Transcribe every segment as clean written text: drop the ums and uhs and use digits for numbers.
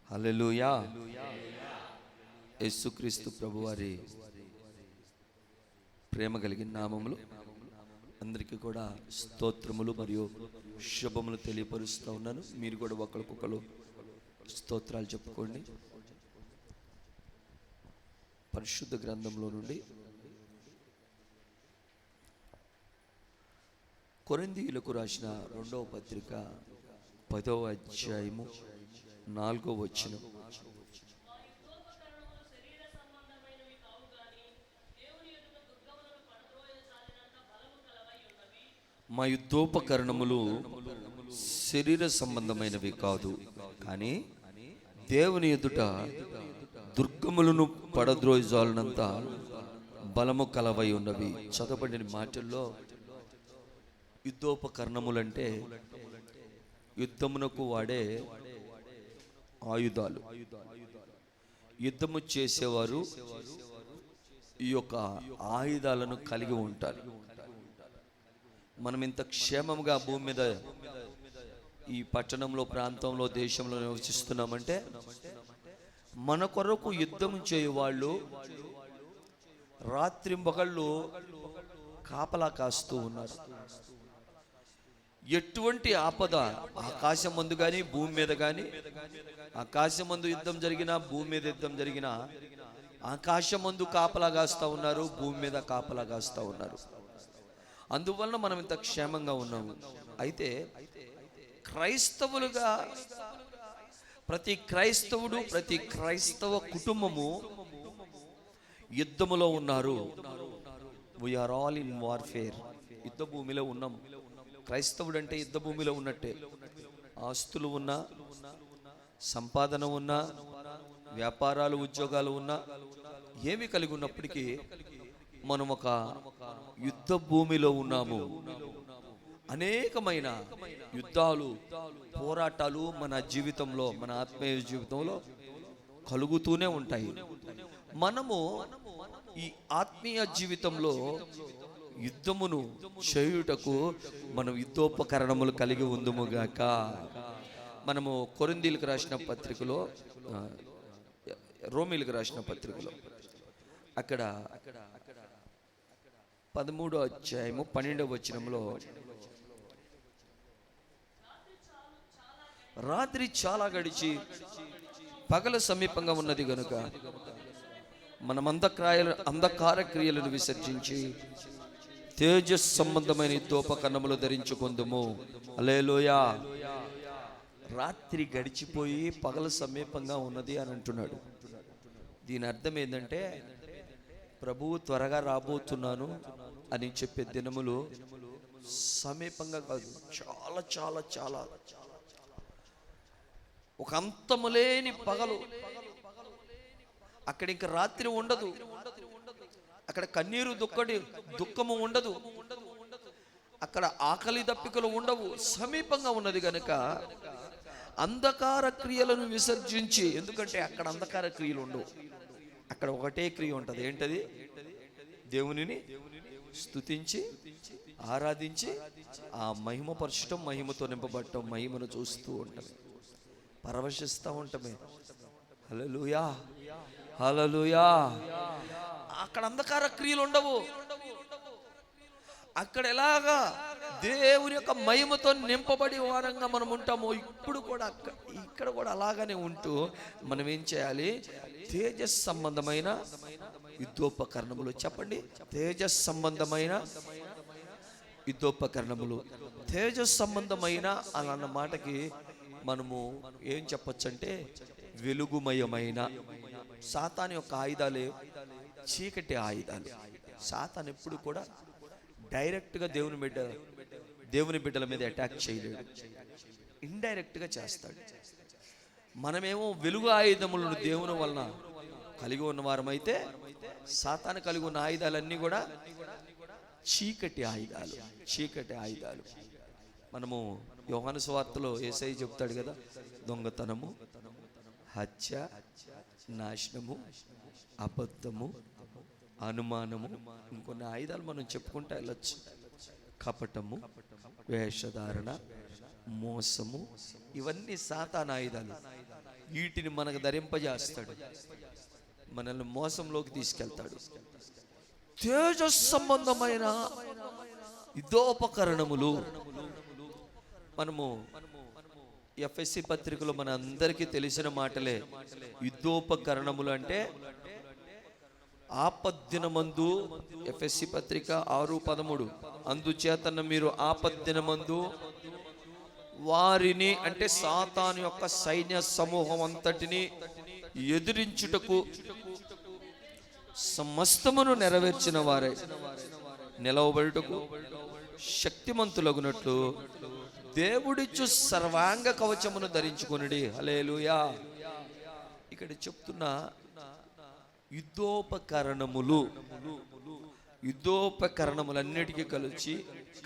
హల్లెలూయా. యేసుక్రీస్తు ప్రభువారి ప్రేమ కలిగిన నామములు అందరికీ కూడా స్తోత్రములు మరియు శుభములు తెలియపరుస్తూ ఉన్నాను. మీరు కూడా ఒకరికొకరు స్తోత్రాలు చెప్పుకోండి. పరిశుద్ధ గ్రంథంలో నుండి కొరింథీయులకు రాసిన 2వ పత్రిక 10వ అధ్యాయము 4వ వచనం. మా యుద్ధోపకరణములు శరీర సంబంధమైనవి కాదు, కానీ దేవుని ఎదుట దుర్గములను పడద్రోయజాలనంత బలము కలవై ఉన్నవి. చదవబడిన మాటల్లో యుద్ధోపకరణములంటే యుద్ధమునకు వాడే ఆయుధాలు. యుద్ధము చేసేవారు ఈ యొక్క ఆయుధాలను కలిగి ఉంటారు. మనం ఇంత క్షేమంగా భూమి మీద ఈ పట్టణంలో, ప్రాంతంలో, దేశంలో నివసిస్తున్నామంటే మన కొరకు యుద్ధం చేయవాళ్ళు రాత్రింబగళ్ళు కాపలా కాస్తూ ఉన్నారు. ఎటువంటి ఆపద ఆకాశం మందు కానీ భూమి మీద కానీ, ఆకాశం మందు యుద్ధం జరిగినా భూమి మీద యుద్ధం జరిగినా ఆకాశం మందు కాపలా కాస్తూ ఉన్నారు, భూమి మీద కాపలా కాస్తూ ఉన్నారు. అందువలన మనం ఇంత క్షేమంగా ఉన్నాము. అయితే క్రైస్తవులుగా ప్రతి క్రైస్తవుడు, ప్రతి క్రైస్తవ కుటుంబము యుద్ధములో ఉన్నారు. We are all in warfare. యుద్ధ భూమిలో ఉన్నాము. క్రైస్తవుడు అంటే యుద్ధ భూమిలో ఉన్నట్టే. ఆస్తులు ఉన్నా, సంపాదన ఉన్నా, వ్యాపారాలు, ఉద్యోగాలు ఉన్నా, ఏమి కలిగి ఉన్నప్పటికీ మనం ఒక యుద్ధ భూమిలో ఉన్నాము. అనేకమైన యుద్ధాలు, పోరాటాలు మన జీవితంలో, మన ఆత్మీయ జీవితంలో కలుగుతూనే ఉంటాయి. మనము ఈ ఆత్మీయ జీవితంలో యుద్ధమును చేయుటకు మనం యుద్ధోపకరణములు కలిగి ఉందుముగాక. మనము కొరింథీయులకు రాసిన పత్రికలో, రోమీయులకు రాసిన పత్రికలో అక్కడ 13వ అధ్యాయము 12వ వచనంలో, రాత్రి చాలా గడిచి పగల సమీపంగా ఉన్నది గనుక మనం అంధకార క్రియలను విసర్జించి తేజస్ సంబంధమైన యుద్ధోపకరణములు ధరించుకుందుము. హల్లెలూయా. రాత్రి గడిచిపోయి పగల సమీపంగా ఉన్నది అని అంటున్నాడు. దీని అర్థం ఏంటంటే ప్రభువు త్వరగా రాబోతున్నాను అని చెప్పే దినములు సమీపంగా కాదు, చాలా చాలా చాలా ఒక అంతము లేని పగలు. అక్కడ ఇంక రాత్రి ఉండదు, అక్కడ కన్నీరు దుఃఖము ఉండదు, అక్కడ ఆకలి దప్పికలు ఉండవు. సమీపంగా ఉన్నది కనుక అంధకార క్రియలను విసర్జించి, ఎందుకంటే అక్కడ అంధకార క్రియలు ఉండవు, అక్కడ ఒకటే క్రియ ఉంటుంది. ఏంటది? దేవునిని స్తుతించి ఆరాధించి ఆ మహిమపరచటం, మహిమతో నింపబడటం, మహిమను చూస్తూ ఉంటాం, పరవశిస్తూ ఉంటామే. హల్లెలూయా, హల్లెలూయా. అక్కడ అంధకార క్రియలు ఉండవు. అక్కడ ఎలాగా దేవుని యొక్క మహిమతో నింపబడి వారంగా మనం ఉంటామో ఇక్కడ కూడా అలాగనే ఉంటూ మనం ఏం చేయాలి? తేజస్ సంబంధమైన యుద్ధోపకరణములు. చెప్పండి, తేజస్ సంబంధమైన యుద్ధోపకరణములు. తేజస్ సంబంధమైన అన్న మాటకి మనము ఏం చెప్పొచ్చు అంటే వెలుగుమయమైన. సాతాను యొక్క ఆయుధాలే చీకటి ఆయుధాలు. సాతాను ఎప్పుడు కూడా డైరెక్ట్గా దేవుని బిడ్డల మీద అటాక్ చేయలేడు, ఇండైరెక్ట్గా చేస్తాడు. మనమేమో వెలుగు ఆయుధములను దేవుని వలన కలిగి ఉన్న వారమైతే, సాతాను కలిగి ఉన్న ఆయుధాలన్నీ కూడా చీకటి ఆయుధాలు, చీకటి ఆయుధాలు. మనము యోహాను సువార్తలో యేసయ్య చెప్తాడు కదా, దొంగతనము, హత్య, నాశనము, అబద్ధము, అనుమానము, ఇంకొన్ని ఆయుధాలు మనం చెప్పుకుంటా వెళ్ళొచ్చు. కపటము, వేషధారణ, మోసము, ఇవన్నీ సాతాను ఆయుధాలు. వీటిని మనకు ధరింపజేస్తాడు, మనల్ని మోసంలోకి తీసుకెళ్తాడు. తేజస్ సంబంధమైన యుద్ధోపకరణములు. మనము ఎఫ్ఎస్సి పత్రికలో మన అందరికీ తెలిసిన మాటలే. యుద్ధోపకరణములు అంటే ఆపద్దినమందు, ఎఫ్ఎస్సి పత్రిక 6:13, అందుచేతన మీరు ఆపద్దినమందు వారిని అంటే సాతాను యొక్క సైన్య సమూహం అంతటిని ఎదిరించుటకు సమస్తమును నెరవేర్చిన వారే నిలవబడుటకు శక్తిమంతులగునట్లు దేవుడిచ్చు సర్వాంగ కవచమును ధరించుకొనుడి. హల్లెలూయా. ఇక్కడ చెప్తున్న యుద్ధోపకరణములు, యుద్ధోపకరణములన్నిటికీ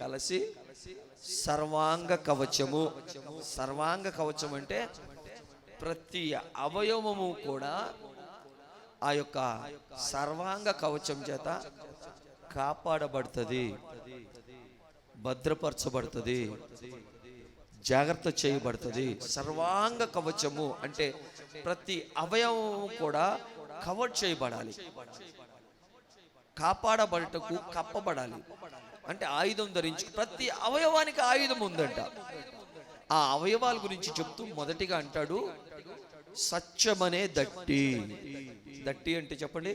కలిసి సర్వాంగ కవచము. సర్వాంగ కవచం అంటే ప్రతి అవయవము కూడా ఆ యొక్క సర్వాంగ కవచం చేత కాపాడబడుతుంది, భద్రపరచబడుతుంది, జాగ్రత్త చేయబడుతుంది. సర్వాంగ కవచము అంటే ప్రతి అవయవము కూడా కవర్ చేయబడాలి, కాపాడబడటకు కప్పబడాలి. అంటే ఆయుధం ధరించు. ప్రతి అవయవానికి ఆయుధం ఉందంట. ఆ అవయవాల గురించి చెప్తూ మొదటిగా అంటాడు సత్యమనే దట్టి. దట్టి అంటే చెప్పండి,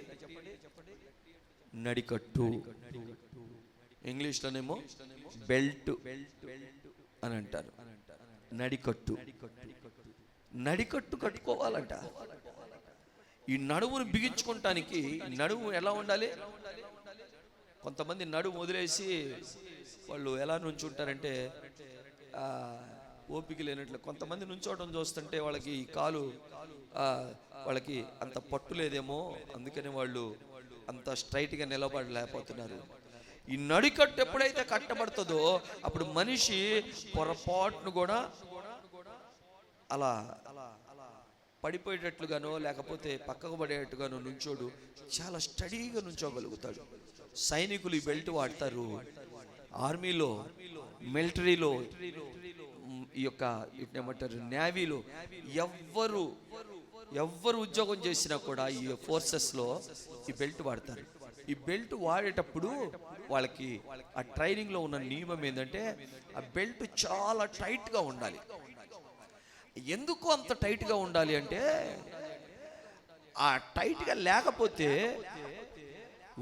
నడికట్టు. ఇంగ్లీష్లోనేమో బెల్ట్ అని అంటారు. నడికట్టు, నడికట్టు కట్టుకోవాలంట. ఈ నడుమును బిగించుకోవటానికి నడుము ఎలా ఉండాలి? కొంతమంది నడుము వదిలేసి వాళ్ళు ఎలా నుంచుంటారంటే ఓపిక లేనట్లు. కొంతమంది నుంచోవడం చూస్తుంటే వాళ్ళకి ఈ కాలు వాళ్ళకి అంత పట్టు లేదేమో, అందుకని వాళ్ళు అంత స్ట్రైట్గా నిలబడలేకపోతున్నారు. ఈ నడికట్టు ఎప్పుడైతే కట్టబడుతుందో అప్పుడు మనిషి పొరపాటును కూడా అలా పడిపోయేటట్లుగానో లేకపోతే పక్కకు పడేటట్టుగానో నుంచోడు, చాలా స్టడీగా నుంచోగలుగుతాడు. సైనికులు ఈ బెల్ట్ వాడతారు. ఆర్మీలో, మిలిటరీలో, ఈ యొక్క ఏమంటారు నేవీలో ఎవ్వరు ఉద్యోగం చేసినా కూడా ఈ ఫోర్సెస్లో ఈ బెల్ట్ వాడతారు. ఈ బెల్ట్ వాడేటప్పుడు వాళ్ళకి ఆ ట్రైనింగ్లో ఉన్న నియమం ఏంటంటే ఆ బెల్ట్ చాలా టైట్గా ఉండాలి. ఎందుకు అంత టైట్గా ఉండాలి అంటే ఆ టైట్గా లేకపోతే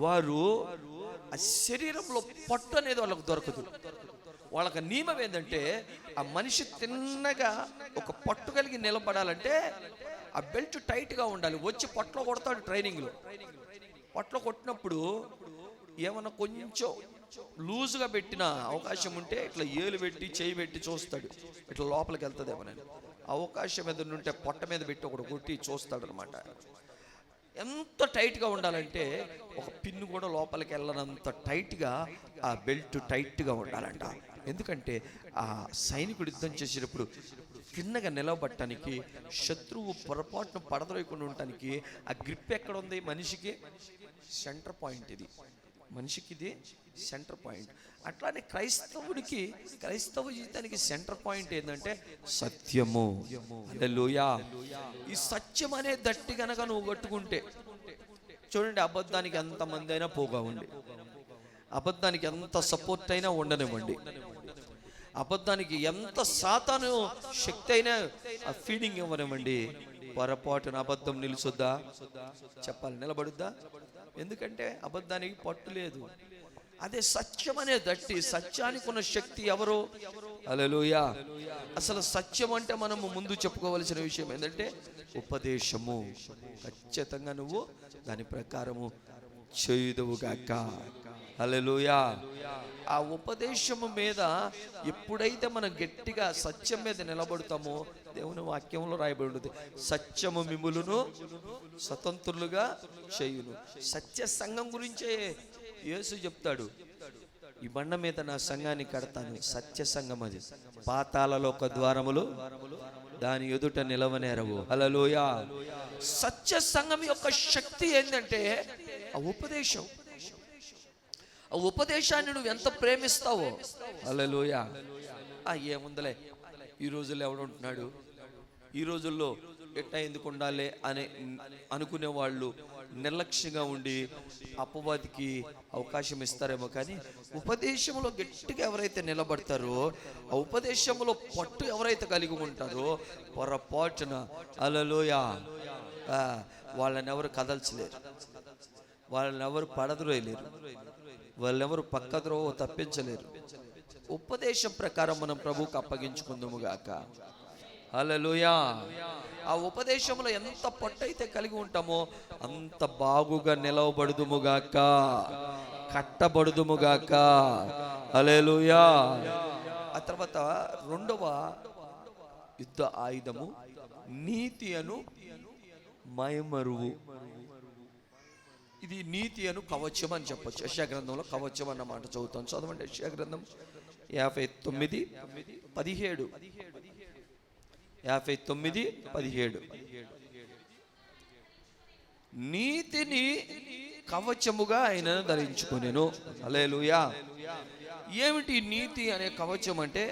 వారు ఆ శరీరంలో పట్టు అనేది వాళ్ళకు దొరకదు. వాళ్ళకి నియమం ఏంటంటే ఆ మనిషి తిన్నగా ఒక పట్టు కలిగి నిలబడాలంటే ఆ బెల్ట్ టైట్గా ఉండాలి. వచ్చి పొట్టలో కొడతాడు ట్రైనింగ్లో. పొట్టలో కొట్టినప్పుడు ఏమన్నా కొంచెం లూజ్గా పెట్టిన అవకాశం ఉంటే ఇట్లా ఏలు పెట్టి చేయి పెట్టి చూస్తాడు, ఇట్లా లోపలికి వెళ్తుంది ఏమన్నా అవకాశం ఏదైనా ఉంటే పొట్ట మీద పెట్టి ఒకటి కొట్టి చూస్తాడు అనమాట. ఎంత టైట్గా ఉండాలంటే ఒక పిన్ను కూడా లోపలికి వెళ్ళనంత టైట్గా ఆ బెల్ట్ టైట్గా ఉండాలంట. ఎందుకంటే ఆ సైనికుడు యుద్ధం చేసేటప్పుడు తిన్నగా నిలబడటానికి, శత్రువు పొరపాటును పడదొయకుండా ఉండటానికి ఆ గ్రిప్ ఎక్కడ ఉంది? మనిషికి సెంటర్ పాయింట్. ఇది మనిషికి ఇది సెంటర్ పాయింట్. అట్లానే క్రైస్తవ జీవితానికి సెంటర్ పాయింట్ ఏంటంటే సత్యము. హల్లెలూయా. ఈ సత్యం అనే దట్టి కనుక నువ్వు కట్టుకుంటే చూడండి, అబద్ధానికి ఎంతమంది అయినా పోగా ఉండి, అబద్ధానికి ఎంత సపోర్ట్ అయినా ఉండనివ్వండి, అబద్ధానికి ఎంత సాతాను శక్తి అయినా ఆ ఫీడింగ్ ఇవ్వనివ్వండి, పొరపాటున అబద్ధం నిలుచుద్దా? చెప్పాలి, నిలబడుద్దా? ఎందుకంటే అబద్ధానికి పట్టు లేదు. అదే సత్యం అనే దట్టి, సత్యానికి ఉన్న శక్తి ఎవరు? హల్లెలూయా. అసలు సత్యం అంటే మనము ముందు చెప్పుకోవలసిన విషయం ఏంటంటే ఉపదేశము. ఖచ్చితంగా నువ్వు దాని ప్రకారము చేయుదువుగాక. హల్లెలూయా. ఆ ఉపదేశము మీద ఎప్పుడైతే మనం గట్టిగా సత్యం మీద నిలబడతామో, దేవుని వాక్యంలో రాయబడి ఉంటుంది, సత్యము మిమ్ములను స్వతంత్రులుగా చేయును. సత్య సంఘం గురించే యేసు చెప్తాడు, ఈ బండ మీద నా సంఘాన్ని కడతాను. సత్య సంఘం అది. పాతాళలోక ద్వారములు దాని ఎదుట నిలవనేరవు. హల్లెలూయా. సత్య సంఘం యొక్క శక్తి ఏంటంటే ఆ ఉపదేశం. ఆ ఉపదేశాన్ని నువ్వు ఎంత ప్రేమిస్తావో. హల్లెలూయా. ఏముందలే, ఈ రోజుల్లో ఎవడుంటున్నాడు, ఈ రోజుల్లో ఎట్టా ఎందుకు ఉండాలి అని అనుకునే వాళ్ళు నిర్లక్ష్యంగా ఉండి అపవాదికి అవకాశం ఇస్తారేమో. కానీ ఉపదేశంలో గట్టిగా ఎవరైతే నిలబడతారో, ఆ ఉపదేశంలో పట్టు ఎవరైతే కలిగి ఉంటారో, పొరపాటున హల్లెలూయా వాళ్ళని ఎవరు కదల్చలేరు, వాళ్ళని ఎవరు పడద్రోయలేరు, వాళ్ళెవరు పక్కద్రో తప్పించలేరు. ఉపదేశం ప్రకారం మనం ప్రభువుకు అప్పగించుకుందాము గాక. హల్లెలూయా. ఆ ఉపదేశంలో ఎంత పట్టు అయితే కలిగి ఉంటామో అంత బాగుగా నిలవబడుదుముగాక, కట్టబడుదుముగాక. హల్లెలూయా. ఆ తర్వాత రెండవ యుద్ధ ఆయుధము నీతి అను మైమరువు. ఇది నీతి అను కవచం అని చెప్పొచ్చు. యెషయా గ్రంథంలో కవచం అన్న మాట చదువుతాం. చదవండి యెషయా గ్రంథం 59:17. 59:17. నీతిని కవచముగా ఆయన ధరించుకొనెను. హల్లెలూయా. ఏమిటి నీతి అనే కవచం అంటే,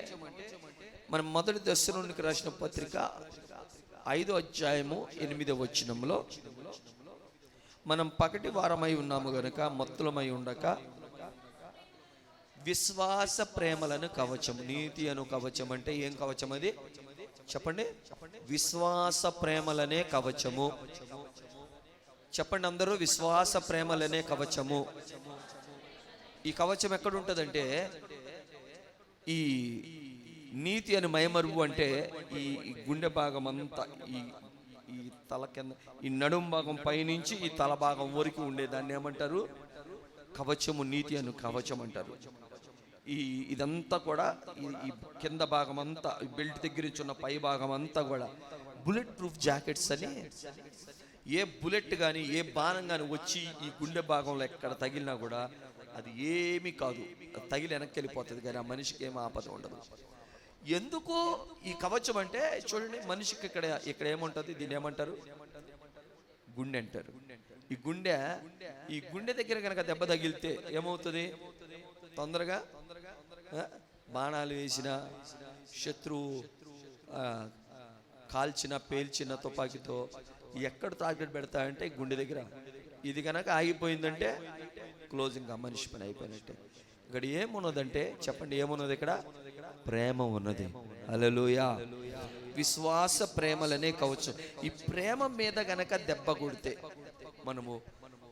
మనం మొదటి దశలోనికి రాసిన పత్రిక 5వ అధ్యాయము 8వ వచనంలో, మనం పగటి వారమై ఉన్నాము గనుక మత్తులమై ఉండక విశ్వాస ప్రేమలను కవచం. నీతి అను కవచం అంటే ఏం కవచం అది చెప్పండి? విశ్వాస ప్రేమలనే కవచము. చెప్పండి అందరూ, విశ్వాస ప్రేమలనే కవచము. ఈ కవచం ఎక్కడ ఉంటుందంటే, ఈ నీతి అని మైమరువు అంటే ఈ గుండె భాగం అంతా, ఈ తల కింద, ఈ నడుం భాగం పైనుంచి ఈ తల భాగం వరకు ఉండేదాన్ని ఏమంటారు? కవచము. నీతి అను కవచం అంటారు. ఇదంతా కూడా ఈ కింద భాగం అంతా, బెల్ట్ దగ్గర ఉన్న పై భాగం అంతా కూడా బుల్లెట్ ప్రూఫ్ జాకెట్స్ అని. ఏ బుల్లెట్ కానీ ఏ బాణం కానీ వచ్చి ఈ గుండె భాగంలో ఎక్కడ తగిలినా కూడా అది ఏమీ కాదు, తగిలి వెనక్కి వెళ్ళిపోతుంది, కానీ ఆ మనిషికి ఏం ఆపద ఉండదు. ఎందుకు ఈ కవచం అంటే చూడండి, మనిషికి ఇక్కడ ఏముంటుంది? దీన్ని ఏమంటారు? గుండె అంటారు. ఈ గుండె దగ్గర కనుక దెబ్బ తగిలితే ఏమవుతుంది? తొందరగా బాణాలు వేసిన, శత్రువు కాల్చిన, పేల్చిన తుపాకీతో ఎక్కడ టార్గెట్ పెడతాయంటే గుండె దగ్గర. ఇది కనుక ఆగిపోయిందంటే క్లోజింగ్, ఆ మనిషి పని అయిపోయినట్టే. ఇక్కడ ఏమున్నదంటే చెప్పండి, ఏమున్నది? ఇక్కడ ప్రేమ ఉన్నది. హల్లెలూయా. విశ్వాస ప్రేమలనే కవచం. ఈ ప్రేమ మీద గనక దెబ్బ కొడితే, మనము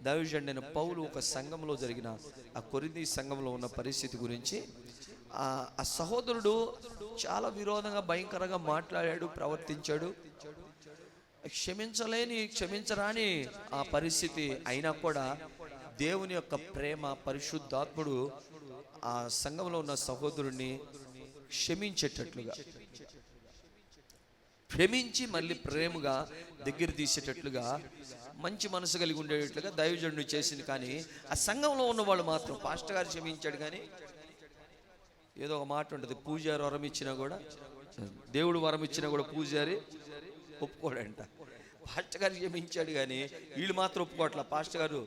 దైవజనుడైన పౌలు ఒక సంఘంలో జరిగిన, ఆ కొరింథీ సంఘంలో ఉన్న పరిస్థితి గురించి, ఆ సహోదరుడు చాలా విరోధంగా భయంకరంగా మాట్లాడాడు, ప్రవర్తించాడు. క్షమించరాని ఆ పరిస్థితి అయినా కూడా దేవుని యొక్క ప్రేమ, పరిశుద్ధాత్ముడు ఆ సంఘంలో ఉన్న సహోదరుడిని క్షమించేటట్లుగా, క్షమించి మళ్ళీ ప్రేమగా దగ్గర తీసేటట్లుగా, మంచి మనసు కలిగి ఉండేటట్లుగా దైవజనుడు చేసింది. కానీ ఆ సంఘంలో ఉన్న వాళ్ళు మాత్రం, పాస్టర్ గారు క్షమించాడు కానీ, ఏదో ఒక మాట ఉంటుంది, పూజారి వరం ఇచ్చినా కూడా, దేవుడు వరం ఇచ్చినా కూడా పూజారి ఒప్పుకోడంట. పాస్టర్ గారు క్షమించాడు కానీ వీళ్ళు మాత్రం ఒప్పుకోవట్లా. పాస్టర్ గారు,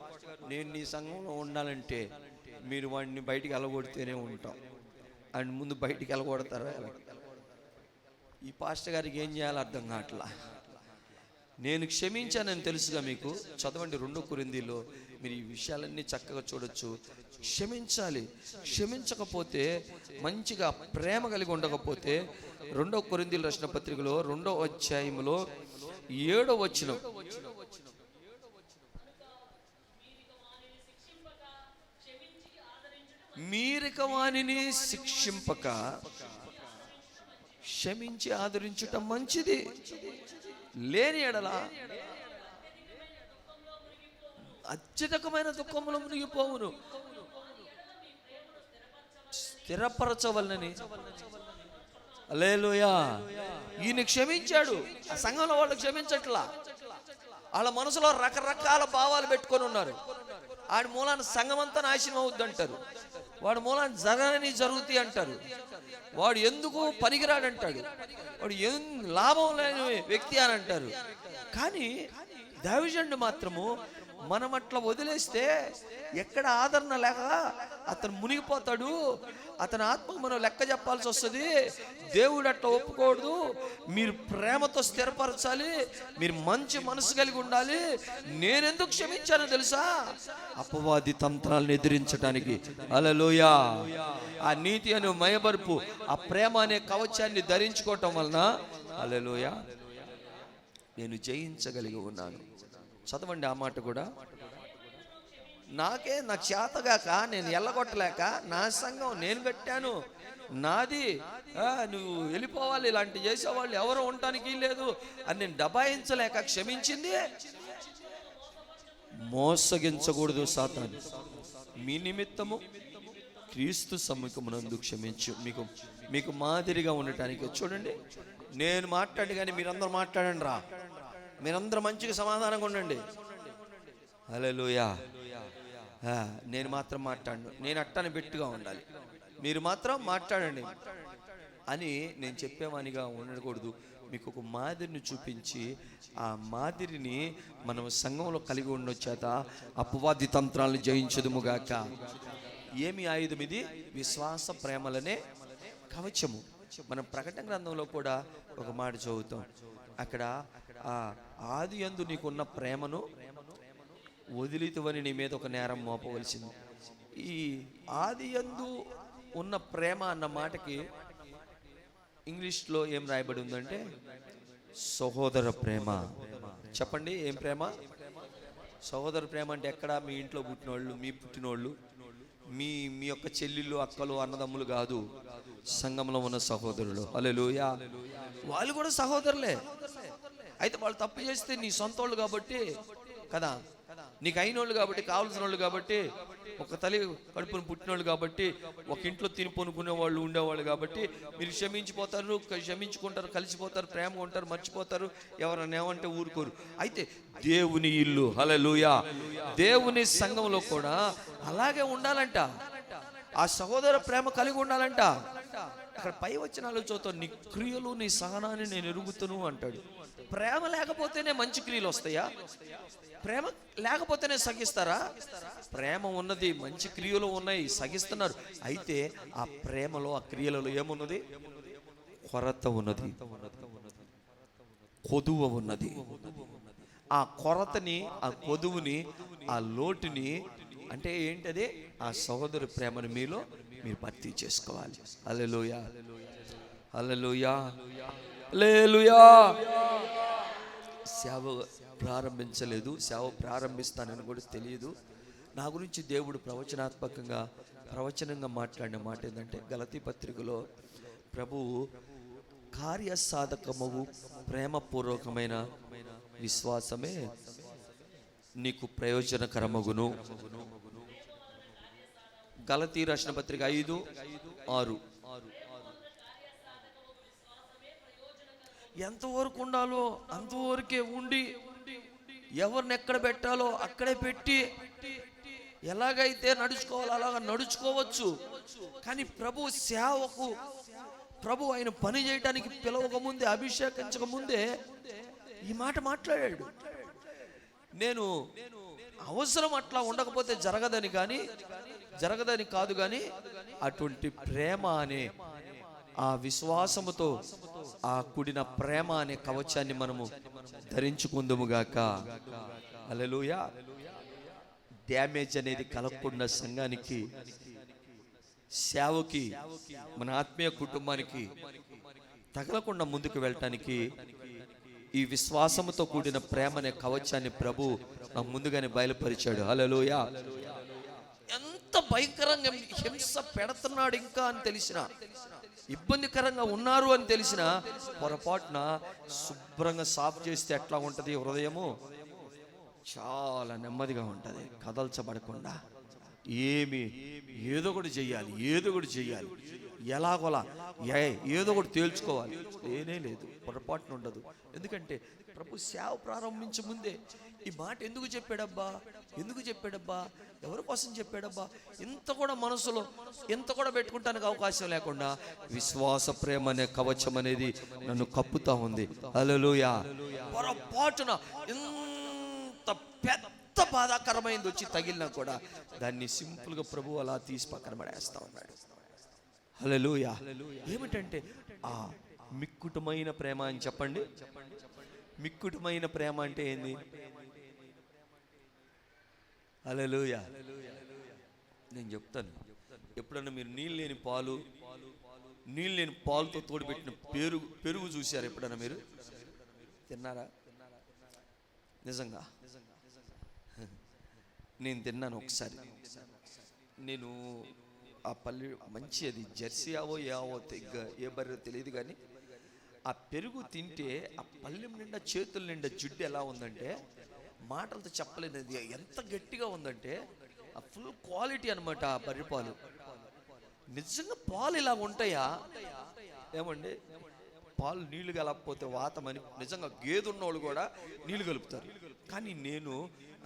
నేను నీ సంఘంలో ఉండాలంటే మీరు వాడిని బయటికి వెళ్ళగొడితేనే ఉంటాం. అండ్ ముందు బయటికి వెళ్ళగొడతారా? ఈ పాస్టర్ గారికి ఏం చేయాలో అర్థం కావట్లా. నేను క్షమించానని తెలుసుగా మీకు. చదవండి 2 కొరింథీలో, మీరు ఈ విషయాలన్నీ చక్కగా చూడొచ్చు. క్షమించాలి. క్షమించకపోతే, మంచిగా ప్రేమ కలిగి ఉండకపోతే, 2 కొరింథీలు రాసిన పత్రికలో 2వ అధ్యాయంలో 7వ వచనం, మీరిక వానిని శిక్షింపక క్షమించి ఆదరించుట మంచిది. లేని ఎడల అత్యధికమైన దుఃఖంలో మునిగిపోవును. స్థిరపరచవలనని. హల్లెలూయా. ఈయన క్షమించాడు, ఆ సంఘంలో వాళ్ళు క్షమించట్లా. వాళ్ళ మనసులో రకరకాల భావాలు పెట్టుకొని ఉన్నారు. వాడి మూలాన్ని సంఘం అంతా నాశనం అవుద్ది అంటారు, వాడి మూలాన్ని జరుగుతాయి అంటారు, వాడు ఎందుకు పనికిరాడంటాడు, వాడు లాభం లేని వ్యక్తి అని అంటారు. కానీ దైవజనుడు మాత్రము మనం అట్లా వదిలేస్తే ఎక్కడ ఆదరణ లేక అతను మునిగిపోతాడు. అతని ఆత్మకు మనం లెక్క చెప్పాల్సి వస్తుంది. దేవుడు అట్లా ఒప్పుకోడు. మీరు ప్రేమతో స్థిరపరచాలి, మీరు మంచి మనసు కలిగి ఉండాలి. నేనెందుకు క్షమించానో తెలుసా? అపవాది తంత్రాలను ఎదిరించడానికి. హల్లెలూయా. ఆ నీతి అనే మయబరుపు, ఆ ప్రేమ అనే కవచాన్ని ధరించుకోవటం వలన హల్లెలూయా నేను జయించగలిగి ఉన్నాను. చదవండి ఆ మాట కూడా. నాకు చేతగాక, నేను ఎల్లగొట్టలేక, నా సంఘం నేను కట్టాను, నాది, నువ్వు వెళ్ళిపోవాలి, ఇలాంటి చేసేవాళ్ళు ఎవరు ఉండటానికి లేదు అని నేను దబాయించలేక క్షమించింది. మోసగించకూడదు సాతాను. మీ నిమిత్తము క్రీస్తు సమ్ముఖమునందు క్షమించు, మీకు మాదిరిగా ఉండటానికి. చూడండి, నేను మాట్లాడి కానీ మీరందరూ మాట్లాడండి రా, మీరందరూ మంచిగా సమాధానంగా ఉండండి. హల్లెలూయా. నేను మాత్రం మాట్లాడను, నేను అట్టని గట్టిగా ఉండాలి, మీరు మాత్రం మాట్లాడండి అని నేను చెప్పేవానిగా ఉండకూడదు. మీకు ఒక మాదిరిని చూపించి ఆ మాదిరిని మనం సంఘంలో కలిగి ఉండొచ్చేత అపవాది తంత్రాలను జయించదుముగాక. ఏమి ఆయుధం ఇది? విశ్వాస ప్రేమలనే కవచము. మనం ప్రకటన గ్రంథంలో కూడా ఒక మాట చదువుతాం. అక్కడ ఆది యందు నీకున్న ప్రేమను వదిలితువని నీ మీద ఒక నేరం మోపవలసింది. ఈ ఆది యందు ఉన్న ప్రేమ అన్న మాటకి ఇంగ్లీష్లో ఏం రాయబడి ఉందంటే సహోదర ప్రేమ. చెప్పండి, ఏం ప్రేమ? సహోదర ప్రేమ అంటే ఎక్కడ? మీ ఇంట్లో పుట్టినోళ్ళు, మీ పుట్టినోళ్ళు, మీ యొక్క చెల్లెళ్ళు, అక్కలు, అన్నదమ్ములు కాదు, సంఘంలో ఉన్న సహోదరులు. హల్లెలూయా. వాళ్ళు కూడా సహోదరులే. అయితే వాళ్ళు తప్పు చేస్తే నీ సొంత వాళ్ళు కాబట్టి కదా, నీకు అయినోళ్ళు కాబట్టి, కావాల్సిన వాళ్ళు కాబట్టి, ఒక తల్లి కడుపును పుట్టినోళ్ళు కాబట్టి, ఒక ఇంట్లో తిని పొనుకునే వాళ్ళు ఉండేవాళ్ళు కాబట్టి మీరు క్షమించిపోతారు, క్షమించుకుంటారు, కలిసిపోతారు, ప్రేమగా ఉంటారు, మర్చిపోతారు, ఎవరన్నా ఏమంటే ఊరుకోరు. అయితే దేవుని ఇల్లు, హల్లెలూయా, దేవుని సంఘంలో కూడా అలాగే ఉండాలంట. ఆ సహోదర ప్రేమ కలిగి ఉండాలంట. అక్కడ పై వచనాలు చూద్దాం. నీ క్రియలు, నీ సహనాన్ని నేను ఎరుగుతును అంటాడు. ప్రేమ లేకపోతేనే మంచి క్రియలు వస్తాయా? ప్రేమ లేకపోతేనే సగిస్తారా? ప్రేమ ఉన్నది, మంచి క్రియలు ఉన్నాయి, సగిస్తున్నారు. అయితే ఆ ప్రేమలో, ఆ క్రియలలో ఏమున్నది? కొరత ఉన్నది, కొదువ ఉన్నది. ఆ కొరతని, ఆ కొదువుని, ఆ లోటుని అంటే ఏంటది? ఆ సహోదరు ప్రేమను మీరు భర్తీ చేసుకోవాలి. హల్లెలూయా, హల్లెలూయా, హల్లెలూయా. సేవ ప్రారంభించలేదు, సేవ ప్రారంభిస్తానని కూడా తెలియదు. నా గురించి దేవుడు ప్రవచనంగా మాట్లాడిన మాట ఏంటంటే, గలతీ పత్రికలో ప్రభువు కార్యసాధకమవు ప్రేమపూర్వకమైన విశ్వాసమే నీకు ప్రయోజనకరమగును. గలతీ రాసిన పత్రిక 5:6. ఎంతవరకు ఉండాలో అంతవరకే ఉండి, ఎవరిని ఎక్కడ పెట్టాలో అక్కడే పెట్టి, ఎలాగైతే నడుచుకోవాలో అలాగ నడుచుకోవచ్చు. కానీ ప్రభు సేవకు, ప్రభు ఆయన పని చేయడానికి పిలవక ముందే, అభిషేకించక ముందే ఈ మాట మాట్లాడాడు. నేను అవసరం అట్లా ఉండకపోతే జరగదని కాదు, కానీ అటువంటి ప్రేమ అనే ఆ విశ్వాసముతో ఆ కూడిన ప్రేమ అనే కవచాన్ని మనము ధరించుకుందుముగాక. హల్లెలూయా. డ్యామేజ్ అనేది కలగకుండా సంఘానికి, సేవకి, మన ఆత్మీయ కుటుంబానికి తగలకుండా ముందుకు వెళ్ళటానికి ఈ విశ్వాసముతో కూడిన ప్రేమ అనే కవచాన్ని ప్రభు నాకు ముందుగానే బయలుపరిచాడు. హల్లెలూయా. ఎంత భయంకరంగా హింస పెడుతున్నాడు ఇంకా అని తెలిసిన, ఇబ్బందికరంగా ఉన్నారు అని తెలిసిన, పొరపాటున శుభ్రంగా సాఫ్ చేస్తే ఎట్లా ఉంటుంది హృదయము? చాలా నెమ్మదిగా ఉంటుంది, కదల్చబడకుండా. ఏదో ఒకటి చెయ్యాలి, ఎలాగోలా ఏదో ఒకటి తేల్చుకోవాలి. లేనే లేదు, పొరపాటున ఉండదు. ఎందుకంటే ప్రభు సేవ ప్రారంభించే ముందే ఈ మాట ఎందుకు చెప్పాడబ్బా, ఎవరి కోసం చెప్పాడబ్బా, ఇంత కూడా మనసులో ఇంత కూడా పెట్టుకుంటానికి అవకాశం లేకుండా విశ్వాస ప్రేమ అనే కవచం అనేది నన్ను కప్పుతా ఉంది. హల్లెలూయా. పొరపాటున ఇంత పెద్ద బాధాకరమైంది వచ్చి తగిలినా కూడా దాన్ని సింపుల్గా ప్రభు అలా తీసి పక్కన పడేస్తా ఉన్నాడు. హల్లెలూయా. ఏమిటంటే ఆ మిక్కుటమైన ప్రేమ అని చెప్పండి. మిక్కుటమైన ప్రేమ అంటే ఏంది? హల్లెలూయా. నేను చెప్తాను, ఎప్పుడన్నా మీరు నీళ్ళు లేని పాలుతో తోడుపెట్టిన పెరుగు చూశారు ఎప్పుడన్నా? మీరు తిన్నారా? నిజంగా నేను తిన్నాను ఒకసారి. నేను ఆ పల్లె మంచి, అది జెర్సీ ఆవో ఏ బర్రె తెలియదు, కానీ ఆ పెరుగు తింటే ఆ పల్లెం నిండా చేతుల నిండా జిడ్డు ఎలా ఉందంటే మాటలతో చెప్పలేనిది. ఎంత గట్టిగా ఉందంటే ఆ ఫుల్ క్వాలిటీ అనమాట ఆ బర్రె పాలు. నిజంగా పాలు ఇలా ఉంటాయా? ఏమండి, పాలు నీళ్లు కలపకపోతే వాతమని నిజంగా గేదెన్నోళ్ళు కూడా నీళ్లు కలుపుతారు. కానీ నేను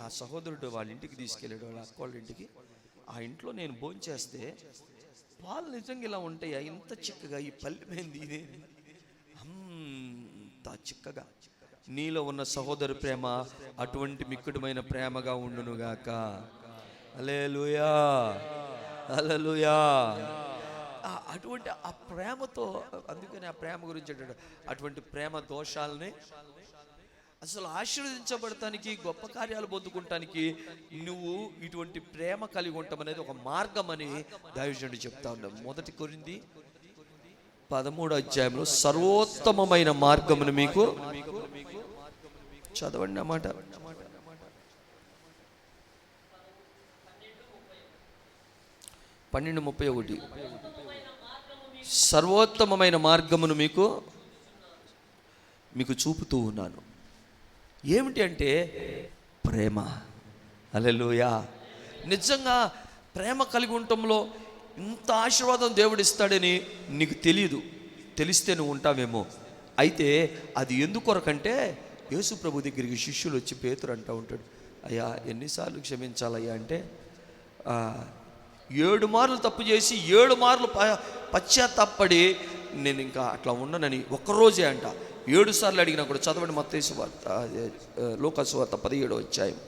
ఆ సహోదరుడు వాళ్ళ ఇంటికి తీసుకెళ్ళాడు, వాళ్ళ అక్క వాళ్ళ ఇంటికి. ఆ ఇంట్లో నేను భోంచేస్తే పాలు నిజంగా ఇలా ఉంటాయా? ఇంత చిక్కగా ఈ పల్లెమైంది ఇదే, అంత చిక్కగా. నీలో ఉన్న సహోదరు ప్రేమ అటువంటి మిక్కుటమైన ప్రేమగా ఉండునుగాక. హల్లెలూయా, హల్లెలూయా. అటువంటి ఆ ప్రేమతో, అందుకని ఆ ప్రేమ గురించి అంటాడు, అటువంటి ప్రేమ దోషాలని అసలు ఆశీర్వదించబడటానికి, గొప్ప కార్యాలు పొందుకుంటానికి నువ్వు ఇటువంటి ప్రేమ కలిగి ఉంటాం అనేది ఒక మార్గం అని దైవజనుడు చెప్తా ఉన్నాడు. 1 కొరింథీ 13వ అధ్యాయంలో సర్వోత్తమమైన మార్గమును మీకు చదవండి అన్నమాట. 12:31 సర్వోత్తమమైన మార్గమును మీకు చూపుతూ ఉన్నాను. ఏమిటి అంటే ప్రేమ. హల్లెలూయా. నిజంగా ప్రేమ కలిగి ఉండటంలో ఇంత ఆశీర్వాదం దేవుడు ఇస్తాడని నీకు తెలియదు. తెలిస్తే నువ్వు ఉంటావేమో. అయితే అది ఎందుకొరకంటే యేసు ప్రభు దగ్గరికి శిష్యులు వచ్చి పేతురు అంటూ ఉంటాడు, అయ్యా ఎన్నిసార్లు క్షమించాలయ్యా అంటే 7 మార్లు తప్పు చేసి 7 మార్లు పశ్చాత్తాపడి నేను ఇంకా అట్లా ఉండనని ఒక్కరోజే అంట 7 సార్లు అడిగినా కూడా. చదవండి మత్తయి సువార్త, లూకా సువార్త 17వ అధ్యాయం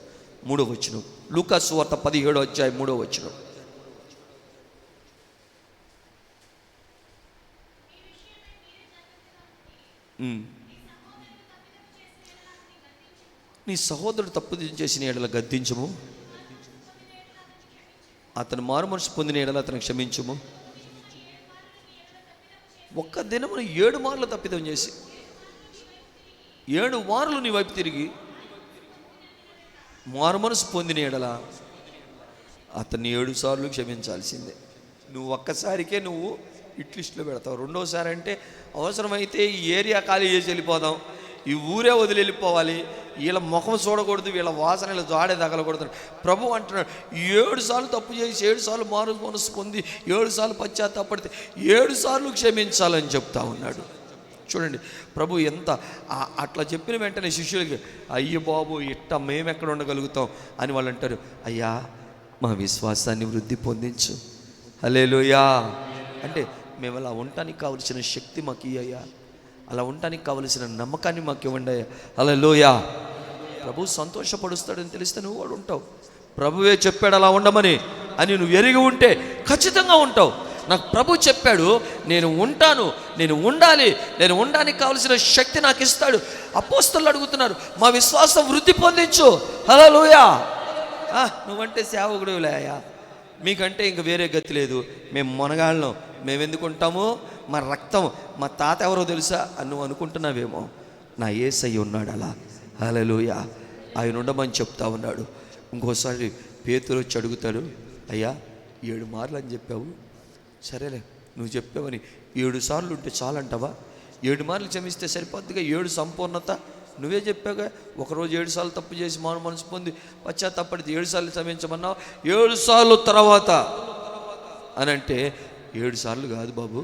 3వ వచనం. లూకా సువార్త 17వ అధ్యాయం 3వ వచనం. నీ సహోదరుడు తప్పు చేసిన ఎడల గద్దించము, అతను మారు మనసు పొందిన ఎడల అతను క్షమించుము. ఒక్క దినమును 7 మార్లు తప్పిదం చేసి 7 మార్లు నీ వైపు తిరిగి మారు మనసు పొందిన ఎడల అతన్ని 7 సార్లు క్షమించాల్సిందే. నువ్వు ఒక్కసారికే నువ్వు హిట్ పెడతావు. రెండోసారి అంటే అవసరమైతే ఈ ఏరియా ఖాళీ చేసి వెళ్ళిపోదాం, ఈ ఊరే వదిలి వెళ్ళిపోవాలి, వీళ్ళ ముఖం చూడకూడదు, వీళ్ళ వాసనలు జాడే తగలకూడదు. ప్రభు అంటున్నాడు 7 సార్లు తప్పు చేసి 7 సార్లు మారు మనసు పొంది 7 సార్లు పశ్చాత్తాపడితే 7 సార్లు క్షమించాలని చెప్తా ఉన్నాడు. చూడండి ప్రభు ఎంత అట్లా చెప్పిన వెంటనే శిష్యులకి అయ్యో బాబు ఇట్ట మేము ఎక్కడ ఉండగలుగుతాం అని వాళ్ళు అంటారు, అయ్యా మా విశ్వాసాన్ని వృద్ధి పొందించు. హల్లెలూయా. అంటే మేము అలా ఉండటానికి కావలసిన శక్తి మాకు ఇయ్యయ్యా, అలా ఉండటానికి కావలసిన నమ్మకాన్ని మాకు ఇవ్వండి అయ్యా. హల్లెలూయా. ప్రభు సంతోషపడుస్తాడని తెలిస్తే నువ్వు వాడు ఉంటావు. ప్రభువే చెప్పాడు అలా ఉండమని అని నువ్వు ఎరిగి ఉంటే ఖచ్చితంగా ఉంటావు. నాకు ప్రభు చెప్పాడు, నేను ఉంటాను, నేను ఉండాలి, నేను ఉండడానికి కావలసిన శక్తి నాకు ఇస్తాడు. అపోస్తలులు అడుగుతున్నారు, మా విశ్వాసం వృద్ధి పొందించు. హల్లెలూయా. నువ్వంటే సేవకుడులే, మీకంటే ఇంక వేరే గతి లేదు, మేము మొనగాళ్ళం, మేము ఎందుకు ఉంటాము, మా రక్తం, మా తాత ఎవరో తెలుసా అని నువ్వు అనుకుంటున్నావేమో. నా యేసయ్య ఉన్నాడు అలా. హల్లెలూయా. ఆయన ఉండమని చెప్తా ఉన్నాడు. ఇంకోసారి పేతురు వచ్చి అడుగుతాడు, అయ్యా 7 మార్లు అని చెప్పావు, సరేలే నువ్వు చెప్పావని 7 సార్లు ఉంటే చాలంటావా? 7 మార్లు క్షమిస్తే సరిపోద్దిగా, 7 సంపూర్ణత నువ్వే చెప్పాగా. ఒకరోజు 7 సార్లు తప్పు చేసి మారు మనసు పొంది పశ్చాత్తాపడితే 7 సార్లు క్షమించమన్నావు, 7 సార్లు తర్వాత అని అంటే 7 సార్లు కాదు బాబు,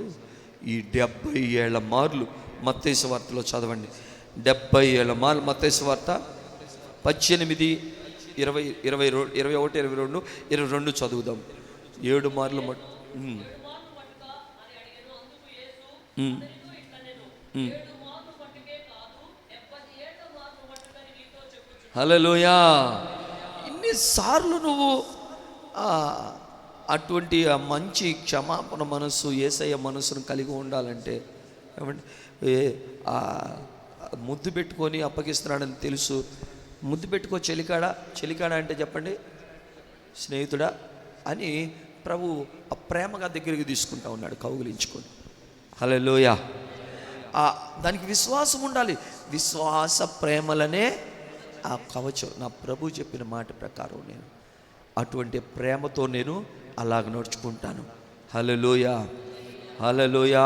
ఈ 70 ఏళ్ల మార్లు మత్తయి సువార్తలో చదవండి. 70 ఏళ్ల మార్లు మత్తయి సువార్త 18, 20, 21, 22, 22 చదువుదాం. 7 మార్లు హల్లెలూయా. ఎన్నిసార్లు నువ్వు అటువంటి ఆ మంచి క్షమాపణ మనస్సు, యేసయ్య మనస్సును కలిగి ఉండాలంటే ముద్దు పెట్టుకొని అప్పగిస్తున్నాడని తెలుసు. ముద్దు పెట్టుకో చెలికాడా అంటే చెప్పండి స్నేహితుడా అని ప్రభు ఆ ప్రేమగా దగ్గరికి తీసుకుంటా ఉన్నాడు కౌగిలించుకొని. హల్లెలూయా. దానికి విశ్వాసం ఉండాలి. విశ్వాస ప్రేమలనే ఆ కవచం. నా ప్రభు చెప్పిన మాట ప్రకారం నేను అటువంటి ప్రేమతో నేను అలాగ నడుచుకుంటాను. హల్లెలూయా, హల్లెలూయా.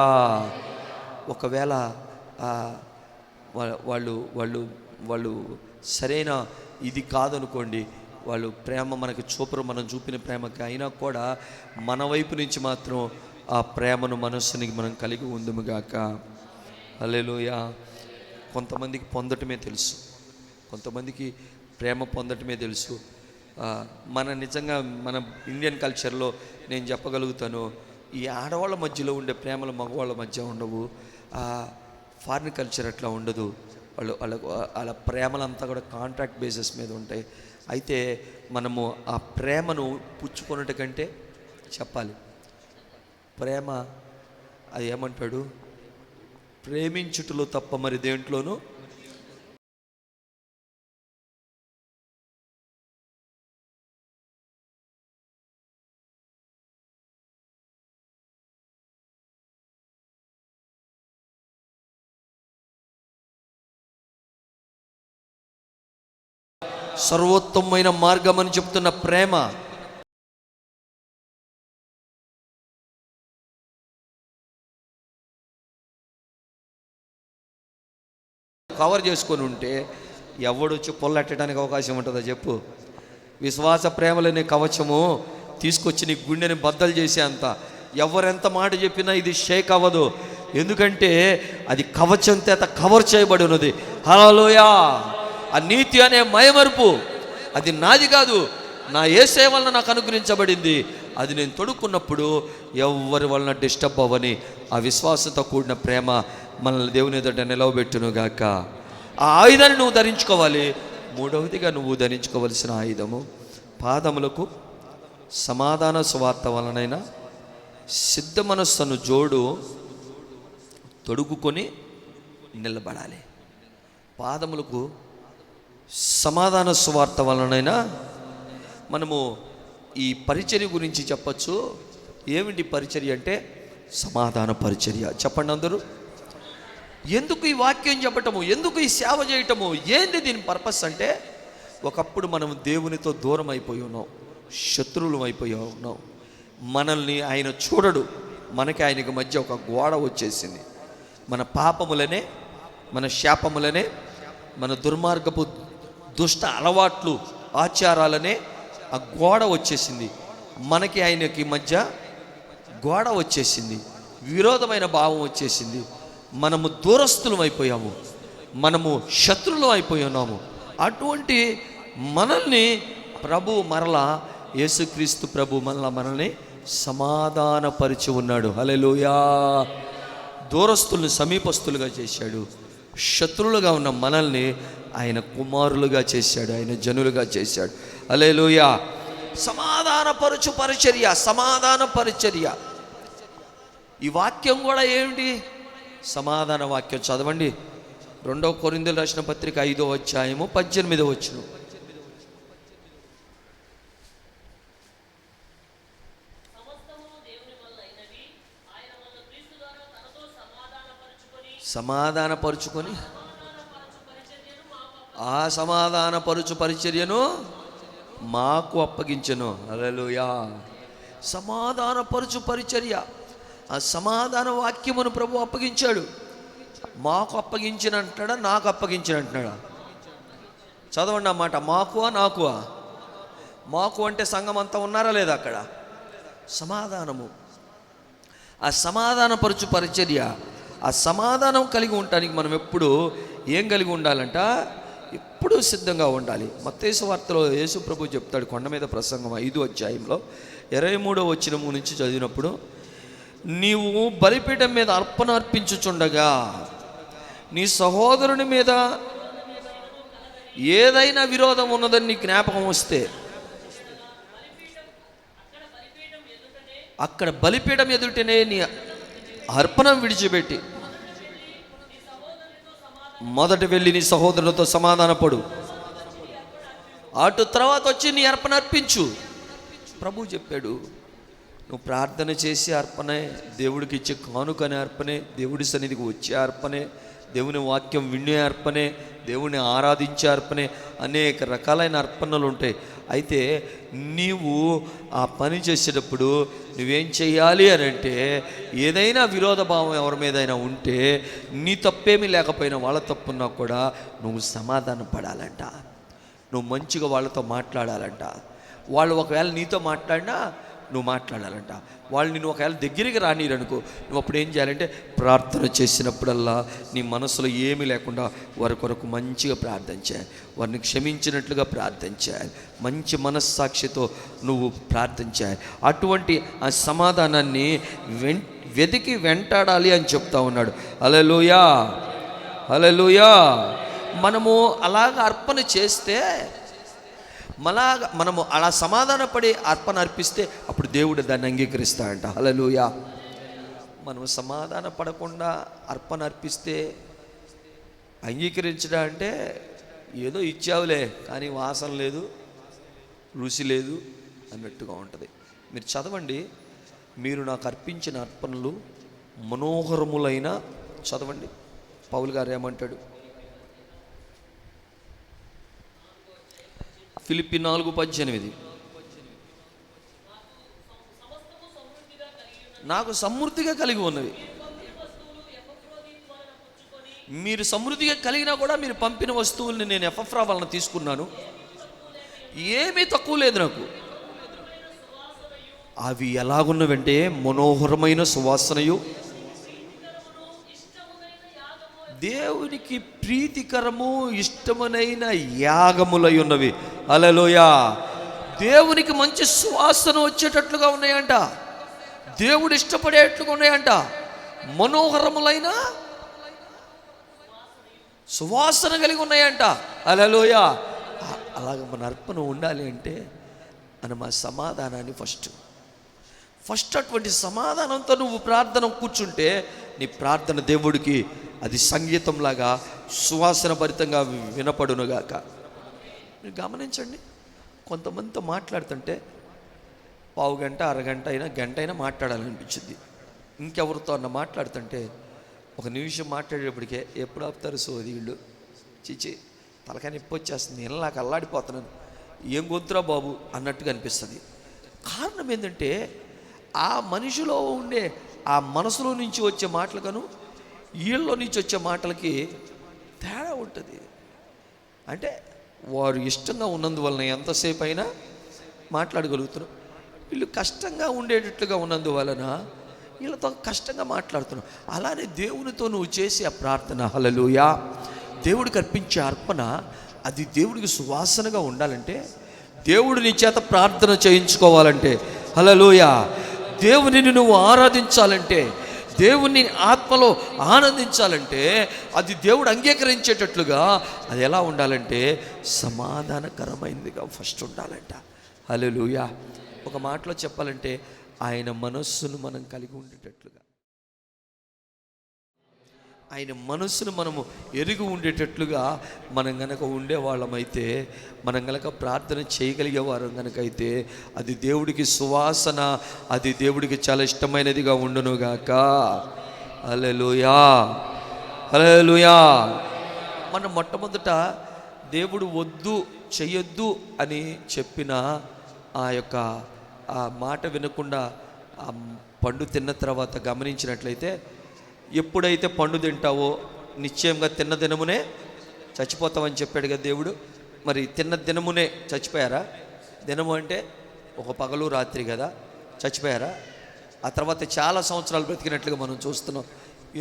ఒకవేళ వాళ్ళు వాళ్ళు వాళ్ళు సరైన ఇది కాదనుకోండి, వాళ్ళు ప్రేమ మనకి చూపరు, మనం చూపిన ప్రేమకి, అయినా కూడా మన వైపు నుంచి మాత్రం ఆ ప్రేమను మనస్సుని మనం కలిగి ఉందుముగాక. హల్లెలూయా. కొంతమందికి పొందటమే తెలుసు, కొంతమందికి ప్రేమ పొందటమే తెలుసు. నిజంగా మన ఇండియన్ కల్చర్లో నేను చెప్పగలుగుతాను, ఈ ఆడవాళ్ళ మధ్యలో ఉండే ప్రేమలు మగవాళ్ళ మధ్య ఉండవు. ఫారిన్ కల్చర్ అట్లా ఉండదు. వాళ్ళ ప్రేమలంతా కూడా కాంట్రాక్ట్ బేసిస్ మీద ఉంటాయి. అయితే మనము ఆ ప్రేమను పుచ్చుకొనుట కంటే చెప్పాలి, ప్రేమ అది ఏమంటాడు, ప్రేమించుటలో తప్ప మరి దేంట్లోనూ సర్వోత్తమైన మార్గం అని చెప్తున్న ప్రేమ. కవర్ చేసుకొని ఉంటే ఎవడొచ్చి పొల్లెట్టడానికి అవకాశం ఉంటుందో చెప్పు? విశ్వాస ప్రేమలనే కవచము తీసుకొచ్చి నీ గుండెని బద్దలు చేసే అంత ఎవరెంత మాట చెప్పినా ఇది షేక్ అవ్వదు. ఎందుకంటే అది కవచం చేత కవర్ చేయబడి ఉన్నది. హల్లెలూయా. ఆ నీతి అనే మయమరుపు అది నాది కాదు, నా యేసయ్య వలన నాకు అనుగ్రహించబడింది. అది నేను తొడుక్కున్నప్పుడు ఎవరి వలన డిస్టర్బ్ అవ్వని ఆ విశ్వాసంతో కూడిన ప్రేమ మనల్ని దేవుని ఎదుట నిలవబెట్టునుగాక. ఆ ఆయుధాన్ని నువ్వు ధరించుకోవాలి. మూడవదిగా నువ్వు ధరించుకోవలసిన ఆయుధము, పాదములకు సమాధాన సువార్త వలనైనా సిద్ధ మనస్సును జోడు తొడుగుకొని నిలబడాలి. పాదములకు సమాధాన సువార్త వలనైనా మనము ఈ పరిచర్య గురించి చెప్పచ్చు. ఏమిటి పరిచర్య అంటే సమాధాన పరిచర్య. చెప్పండి అందరూ. ఎందుకు ఈ వాక్యం చెప్పటము, ఎందుకు ఈ సేవ చేయటము, ఏంది దీని పర్పస్ అంటే, ఒకప్పుడు మనం దేవునితో దూరం అయిపోయి ఉన్నాం, శత్రువులం అయిపోయి ఉన్నాం. మనల్ని ఆయన చూడడు, మనకి ఆయనకి మధ్య ఒక గోడ వచ్చేసింది. మన పాపములనే, మన శాపములనే, మన దుర్మార్గపు దుష్ట అలవాట్లు ఆచారాలనే ఆ గోడ వచ్చేసింది. మనకి ఆయనకి మధ్య గోడ వచ్చేసింది, విరోధమైన భావం వచ్చేసింది. మనము దూరస్తులం అయిపోయాము, మనము శత్రువులం అయిపోయి ఉన్నాము. అటువంటి మనల్ని ప్రభు మరలా, యేసుక్రీస్తు ప్రభు మనల్ని సమాధానపరిచి ఉన్నాడు. హల్లెలూయా. దూరస్తుల్ని సమీపస్తులుగా చేశాడు, శత్రువులుగా ఉన్న మనల్ని ఆయన కుమారులుగా చేశాడు, ఆయన జనులుగా చేశాడు. హల్లెలూయా. సమాధానపరచు పరిచర్య, సమాధాన పరిచర్య. ఈ వాక్యం కూడా ఏమిటి? సమాధాన వాక్యం. చదవండి 2 కొరింథీయులకు రాసిన పత్రిక 5వ అధ్యాయము 18వ వచనం. సమాధానపరుచుకొని ఆ సమాధానపరుచు పరిచర్యను మాకు అప్పగించెను. హల్లెలూయా. సమాధానపరుచు పరిచర్య, ఆ సమాధాన వాక్యమును ప్రభు అప్పగించాడు. మాకు అప్పగించినంటాడా, నాకు అప్పగించినంటున్నాడా? చదవండి అన్నమాట. మాకువా నాకువా? మాకు అంటే సంఘం అంతా ఉన్నారా లేదా అక్కడ? సమాధానము, ఆ సమాధానపరుచు పరిచర్య, ఆ సమాధానం కలిగి ఉండటానికి మనం ఎప్పుడు ఏం కలిగి ఉండాలంట? ఎప్పుడూ సిద్ధంగా ఉండాలి. మత్తయి సువార్తలో యేసు ప్రభు చెప్తాడు, కొండ మీద ప్రసంగం 5వ అధ్యాయంలో 23వ వచనం నుంచి చదివినప్పుడు, నీవు బలిపీఠం మీద అర్పణ అర్పించుచుండగా నీ సహోదరుని మీద ఏదైనా విరోధం ఉన్నదని నీ జ్ఞాపకం వస్తే, అక్కడ బలిపీఠం ఎదుటనే నీ అర్పణం విడిచిపెట్టి మొదట వెళ్ళి నీ సహోదరులతో సమాధానపడు, అటు తర్వాత వచ్చి నీ అర్పణ అర్పించు. ప్రభు చెప్పాడు, నువ్వు ప్రార్థన చేసే అర్పణే, దేవుడికి ఇచ్చే కానుకనే అర్పణే, దేవుడి సన్నిధికి వచ్చే అర్పణే, దేవుని వాక్యం వినే అర్పణే, దేవుని ఆరాధించే అర్పణే, అనేక రకాలైన అర్పణలు ఉంటాయి. అయితే నీవు ఆ పని చేసేటప్పుడు నువ్వేం చేయాలి అని అంటే, ఏదైనా విరోధ భావం ఎవరి మీదైనా ఉంటే, నీ తప్పేమీ లేకపోయినా వాళ్ళ తప్పున్నా కూడా నువ్వు సమాధానం పడాలంట. నువ్వు మంచిగా వాళ్ళతో మాట్లాడాలంట. వాళ్ళు ఒకవేళ నీతో మాట్లాడినా నువ్వు మాట్లాడాలంట. వాళ్ళు నేను ఒకవేళ దగ్గరికి రానిరనుకో, నువ్వు అప్పుడు ఏం చేయాలంటే ప్రార్థన చేసినప్పుడల్లా నీ మనసులో ఏమీ లేకుండా వారి కొరకు మంచిగా ప్రార్థన చేయాలి, వారిని క్షమించినట్లుగా ప్రార్థన చేయాలి, మంచి మనస్సాక్షితో నువ్వు ప్రార్థన చేయాలి. అటువంటి ఆ సమాధానాన్ని వెతికి వెంటాడాలి అని చెప్తా ఉన్నాడు. హల్లెలూయా, హల్లెలూయా. మనము అలాగ అర్పణ చేస్తే, మనము అలా సమాధానపడి అర్పణ అర్పిస్తే అప్పుడు దేవుడు దాన్ని అంగీకరిస్తాడంట. హల్లెలూయా. మనం సమాధాన పడకుండా అర్పణ అర్పిస్తే అంగీకరించడం అంటే ఏదో ఇచ్చావులే కానీ వాసన లేదు, రుచి లేదు అన్నట్టుగా ఉంటుంది. మీరు చదవండి, మీరు నాకు అర్పించిన అర్పణలు మనోహరములైన, చదవండి పౌలు గారు ఏమంటాడు, ఫిలిప్పీ 4:18, నాకు సమృద్ధిగా కలిగి ఉన్నవి. మీరు సమృద్ధిగా కలిగినా కూడా మీరు పంపిన వస్తువుల్ని నేను ఎపఫ్రా వలన తీసుకున్నాను, ఏమీ తక్కువ లేదు నాకు. అవి ఎలాగున్నవంటే మనోహరమైన సువాసనయు, దేవునికి ప్రీతికరము ఇష్టమునైన యాగములై ఉన్నవి. హల్లెలూయా. దేవునికి మంచి సువాసన వచ్చేటట్లుగా ఉన్నాయంట, దేవుడు ఇష్టపడేట్లుగా ఉన్నాయంట, మనోహరములైన సువాసన కలిగి ఉన్నాయంట. హల్లెలూయా. అలాగ మన అర్పణ ఉండాలి అంటే మనం ఆ సమాధానాన్ని ఫస్ట్ అటువంటి సమాధానంతో నువ్వు ప్రార్థన కూర్చుంటే నీ ప్రార్థన దేవుడికి అది సంగీతంలాగా సువాసన భరితంగా వినపడునుగాక. మీరు గమనించండి, కొంతమందితో మాట్లాడుతుంటే పావు గంట, అరగంట అయినా, గంట అయినా మాట్లాడాలనిపించింది. ఇంకెవరితో అన్న మాట్లాడుతుంటే ఒక నిమిషం మాట్లాడేటప్పటికే ఎప్పుడు ఆపుతారు సోది వీళ్ళు, చిచి తలకాయ నొప్పి వచ్చేస్తుంది, నేను నాకు అల్లాడిపోతున్నాను, ఏం గొంతురా బాబు అన్నట్టుగా అనిపిస్తుంది. కారణం ఏంటంటే ఆ మనిషిలో ఉండే ఆ మనసులో నుంచి వచ్చే మాటలకను వీళ్ళలో నుంచి వచ్చే మాటలకి తేడా ఉంటుంది. అంటే వారు ఇష్టంగా ఉన్నందువలన ఎంతసేపు అయినా మాట్లాడగలుగుతున్నాం, వీళ్ళు కష్టంగా ఉండేటట్లుగా ఉన్నందువలన వీళ్ళతో కష్టంగా మాట్లాడుతున్నాం. అలానే దేవునితో నువ్వు చేసే ఆ ప్రార్థన, హల్లెలూయా, దేవుడికి అర్పించే అర్పణ అది దేవుడికి సువాసనగా ఉండాలంటే, దేవుడు నీ చేత ప్రార్థన చేయించుకోవాలంటే, హల్లెలూయా, దేవునిని నువ్వు ఆరాధించాలంటే, దేవుని ఆత్మలో ఆనందించాలంటే, అది దేవుడు అంగీకరించేటట్లుగా అది ఎలా ఉండాలంటే సమాధానకరమైనదిగా ఫస్ట్ ఉండాలంట. హల్లెలూయా. ఒక మాటలో చెప్పాలంటే ఆయన మనస్సును మనం కలిగి ఉండేటట్లుగా, ఆయన మనస్సును మనము ఎరిగి ఉండేటట్లుగా మనం గనక ఉండేవాళ్ళమైతే, మనం గనక ప్రార్థన చేయగలిగే వారం గనకైతే అది దేవుడికి సువాసన, అది దేవుడికి చాలా ఇష్టమైనదిగా ఉండునుగాక. హల్లెలూయా, హల్లెలూయా. మనం మొట్టమొదట దేవుడు వద్దు చెయ్యొద్దు అని చెప్పిన ఆ మాట వినకుండా ఆ పండు తిన్న తర్వాత గమనించినట్లయితే, ఎప్పుడైతే పండు తింటావో నిశ్చయంగా తిన్న దినమునే చచ్చిపోతావని చెప్పాడు కదా దేవుడు. మరి తిన్న దినమునే చచ్చిపోయారా? దినము అంటే ఒక పగలు రాత్రి కదా, చచ్చిపోయారా? ఆ తర్వాత చాలా సంవత్సరాలు బ్రతికినట్లుగా మనం చూస్తున్నాం.